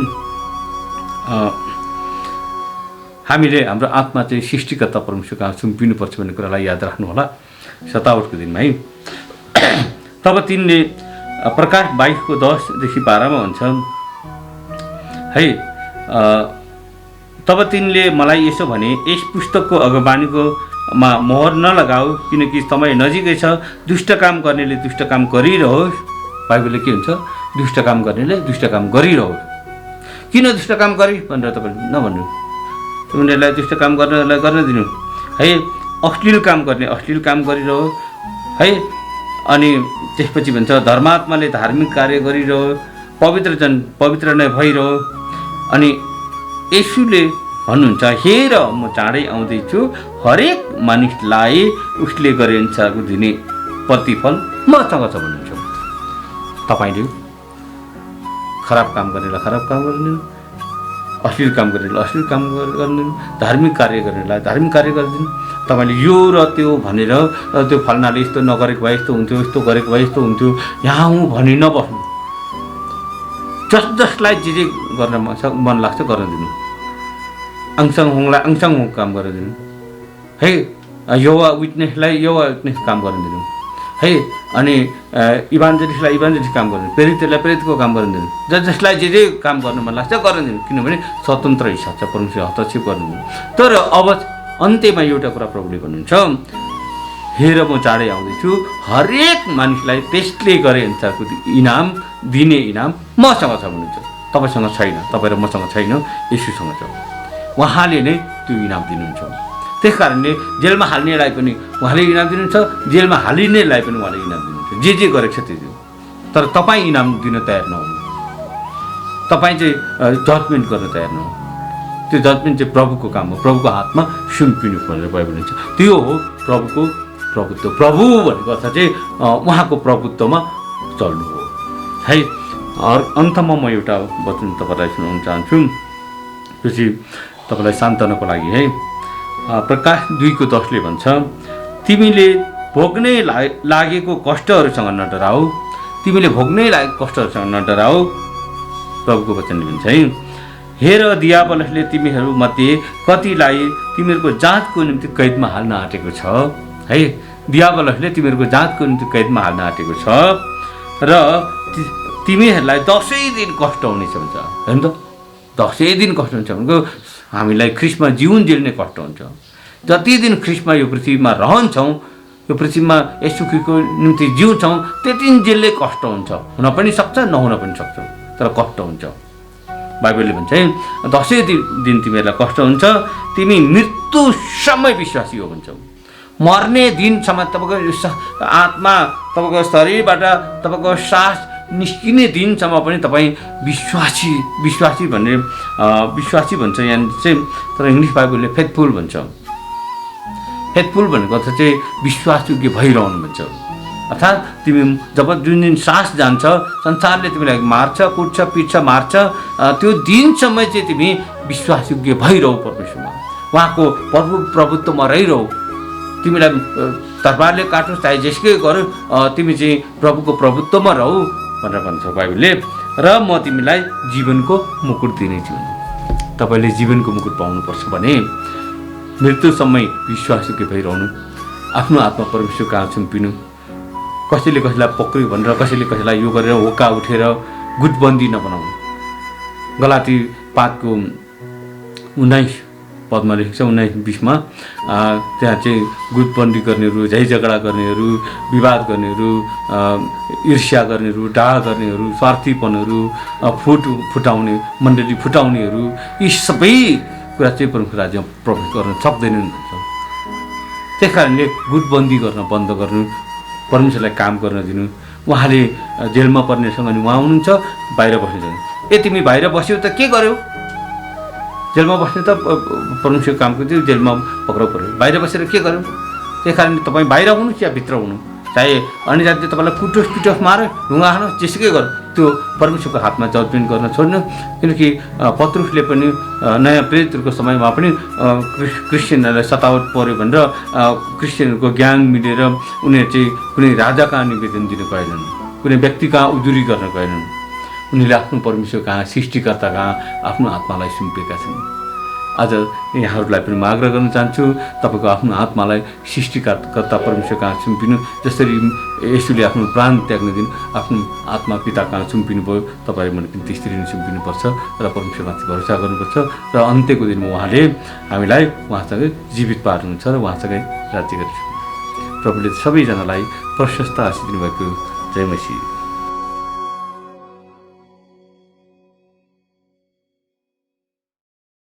हामीले हाम्रो आत्मा चाहिँ सृष्टिकर्ता परमेश्वर कहाँ सुम्पिनुपर्छ भन्ने कुरालाई याद राख्नु होला सतावटको दिनमा है। तब तिनले प्रकाश 22:10-12 भन्छ है, तब तिनले मलाई यसो भने, यस पुस्तकको अगवानीको मोहर नलगाऊ, किनकि समय नजिकै छ। दुष्ट काम गर्नेले दुष्ट काम गरिरहोस्। बाइबलले के हुन्छ? दुष्ट काम गर्नेले दुष्ट काम गरिरहोस्। किन दुष्ट काम गरे भनेर तपाईँले नभन्नु, उनीहरूलाई दुष्ट काम गर्नलाई गर्न दिनु है। अश्लील काम गर्ने अश्लील काम गरिरहोस् है। अनि त्यसपछि भन्छ धर्मात्माले धार्मिक कार्य गरिरहो, पवित्र नै भइरहो। अनि येशूले भन्नुहुन्छ, हेर म चाँडै आउँदैछु, हरेक मानिसलाई उसले गरे अनुसारको दिने प्रतिफल मसँग छ भन्नुहुन्छ। तपाईँले खराब काम गर्नेलाई खराब काम गरिदिनु, अश्लील काम गर्नेलाई अश्लील काम गरिदिनु, धार्मिक कार्य गर्नेलाई धार्मिक कार्य गरिदिनु। तपाईँले यो र त्यो भनेर त्यो फल्नाले यस्तो नगरेको भए यस्तो हुन्थ्यो, यस्तो गरेको भए यस्तो हुन्थ्यो, यहाँ हुँ भनी नबस्नु। जसलाई जे गर्न मन लाग्छ गर्न दिनु। आङसाङ होङलाई आङसाङ होङ काम गर्न दिनु है। योवा विटनेसलाई योवा विटनेस काम गर्न दिनु है। अनि इभान्जेलिस्टलाई इभान्जेलिस्ट काम गर्नु, प्रेरितलाई प्रेरितको काम गर्न दिनु। जसलाई जे काम गर्न मन लाग्छ गर्न दिनु, किनभने स्वतन्त्र हिसाब छ, परमेश्वर हस्तक्षेप गर्नु। तर अब अन्त्यमा एउटा कुरा प्रभुले भन्नुहुन्छ, हेर म चाँडै आउँदैछु, हरेक मानिसलाई त्यसले गरे अनुसारको इनाम दिने इनाम मसँग छ भन्नुहुन्छ। तपाईँसँग छैन, तपाईँ र मसँग छैन, येशूसँग छ। उहाँले नै त्यो इनाम दिनुहुन्छ। त्यस कारणले जेलमा हाल्नेलाई पनि उहाँले इनाम दिनुहुन्छ, जेलमा हालिनेलाई पनि उहाँले इनाम दिनुहुन्छ। जे गरेको छ त्यो। तर तपाईँ इनाम दिन तयार नहुनु, तपाईँ चाहिँ जजमेन्ट गर्न तयार नहुनु। त्यो जजमेन्ट चाहिँ प्रभुको काम हो, प्रभुको हातमा सुम्पिनु भनेर बाइबलले भन्छ। त्यो हो प्रभुको प्रभुत्व। प्रभु भनेको अर्थ चाहिँ उहाँको प्रभुत्वमा चल्नु हो है। अन्तमा म एउटा वचन तपाईँलाई सुनाउन चाहन्छु, त्यो चाहिँ तपाईँलाई सान्त्वनाको लागि है। प्रकाश 2:10 भन्छ, तिमीले भोग्नै लागेको कष्टहरूसँग नडराऊ, तिमीले भोग्नै लागेको कष्टहरूसँग नडराऊ। प्रभुको वचनले भन्छ है, हेर दियाबलसले तिमीहरू मध्ये कतिलाई तिमीहरूको जाँचको निम्ति कैदमा हाल्न आँटेको छ है। दियाबलसले तिमीहरूको जाँचको निम्ति कैदमा हाल्न आँटेको छ र तिमीहरूलाई 10 दिन कष्ट हुनेछ भन्छ। हेर्नु त, 10 दिन कष्ट हुन्छ भनेको हामीलाई ख्रिस्टमा जीवन जिउने कष्ट हुन्छ। जति दिन ख्रिस्टमा यो पृथ्वीमा रहन्छौँ, यो पृथ्वीमा येशू ख्रिस्टको निम्ति जिउँछौँ, त्यति दिन जेलले कष्ट हुन्छ। हुन पनि सक्छ, नहुन पनि सक्छ, तर कष्ट हुन्छ। बाइबलले भन्छ है, 10 दिन तिमीहरूलाई कष्ट हुन्छ, तिमी मृत्युसम्म विश्वासी हो भन्छ। मर्ने दिनसम्म तपाईँको आत्मा, तपाईँको शरीरबाट तपाईँको सास निस्किने दिनसम्म पनि तपाईँ विश्वासी भन्ने विश्वासी भन्छ यहाँ चाहिँ, तर इङ्ग्लिस बाइबलले फेथफुल भन्छ। फेथफुल भनेको अर्थ चाहिँ विश्वासयोग्य भइरहनु भन्छ। अर्थात् तिमी जब जुन दिन सास जान्छ, संसारले तिमीलाई मार्छ, कुट्छ, पिट्छ, मार्छ, त्यो दिनसम्म चाहिँ तिमी विश्वासयोग्य भइरहौ परमेश्वरमा, उहाँको प्रभुत्वमा रहिरहौ। तिमीलाई तरबारले काटोस् चाहे जेसुकै गरौँ, तिमी चाहिँ प्रभुको प्रभुत्वमा रहौ भनेर भन्छ बाइबलले। र म तिमीलाई जीवनको मुकुट दिनेछु। तपाईँले जीवनको मुकुट पाउनुपर्छ भने मृत्युसम्म विश्वासयोग्य भइरहनु, आफ्नो आत्मा परमेश्वर कहाँ सुम्पिनु, कसैले कसैलाई पक्रियो भनेर कसैले कसैलाई यो गरेर होका उठेर गुटबन्दी नबनाउनु। गलाती 5:19 लेखेको छ, 19-20 त्यहाँ चाहिँ गुटबन्दी गर्नेहरू, झै झगडा गर्नेहरू, विवाद गर्नेहरू, ईर्ष्या गर्नेहरू, डाह गर्नेहरू, स्वार्थीपनहरू, फुटाउने मण्डली फुटाउनेहरू, यी सबै कुरा चाहिँ परमेश्वर राज्यमा प्रवेश गर्न सक्दैनन् भन्छ। त्यस कारणले गुटबन्दी गर्न बन्द गर्नु, परमेश्वरलाई काम गर्न दिनु। उहाँले जेलमा पर्नेसँग नि उहाँ हुनुहुन्छ, बाहिर बस्नेसँग। तिमी बाहिर बस्यौ त के गर्यौ? जेलमा बस्ने त परमेश्वर कामको थियो, जेलमा पक्राउ पर्यो। बाहिर बसेर के गर्यौ? त्यही कारणले तपाईँ बाहिर हुनुहोस् या भित्र हुनु, चाहे अन्य जातिले तपाईँलाई कुटोस मार, ढुङ्गा हाल्नु, जेसुकै गर्नु, त्यो परमेश्वरको हातमा जजमेन्ट गर्न छोड्नु। किनकि पत्रुसले पनि नयाँ प्रेरितहरूको समयमा पनि क्रिस्चियनहरूलाई सतावट पर्यो भनेर क्रिस्चियनहरूको ग्याङ मिलेर उनीहरू चाहिँ कुनै राजा कहाँ निवेदन दिनु गएनन्, कुनै व्यक्ति कहाँ उजुरी गर्न गएनन्। उनीहरूले आफ्नो परमेश्वर कहाँ, सृष्टिकर्ता कहाँ आफ्नो आत्मालाई सुम्पेका छन्। आज यहाँहरूलाई पनि म आग्रह गर्न चाहन्छु, तपाईँको आफ्नो आत्मालाई सृष्टिकर्ता परमेश्वर कहाँ सुम्पिनु। जसरी येशूले आफ्नो प्राण त्याग्ने दिन आफ्नो आत्मा पिता कहाँ सुम्पिनु भयो, तपाईँले मैले पनि त्यसरी नै सुम्पिनुपर्छ र परमेश्वरमाथि भरोसा गर्नुपर्छ। र अन्त्यको दिनमा उहाँले हामीलाई उहाँसँगै जीवित पार्नुहुन्छ र उहाँसँगै राज्य गर्नुहुन्छ। प्रभुले सबैजनालाई प्रशस्त आशीष दिनुभएको। जय मसीह।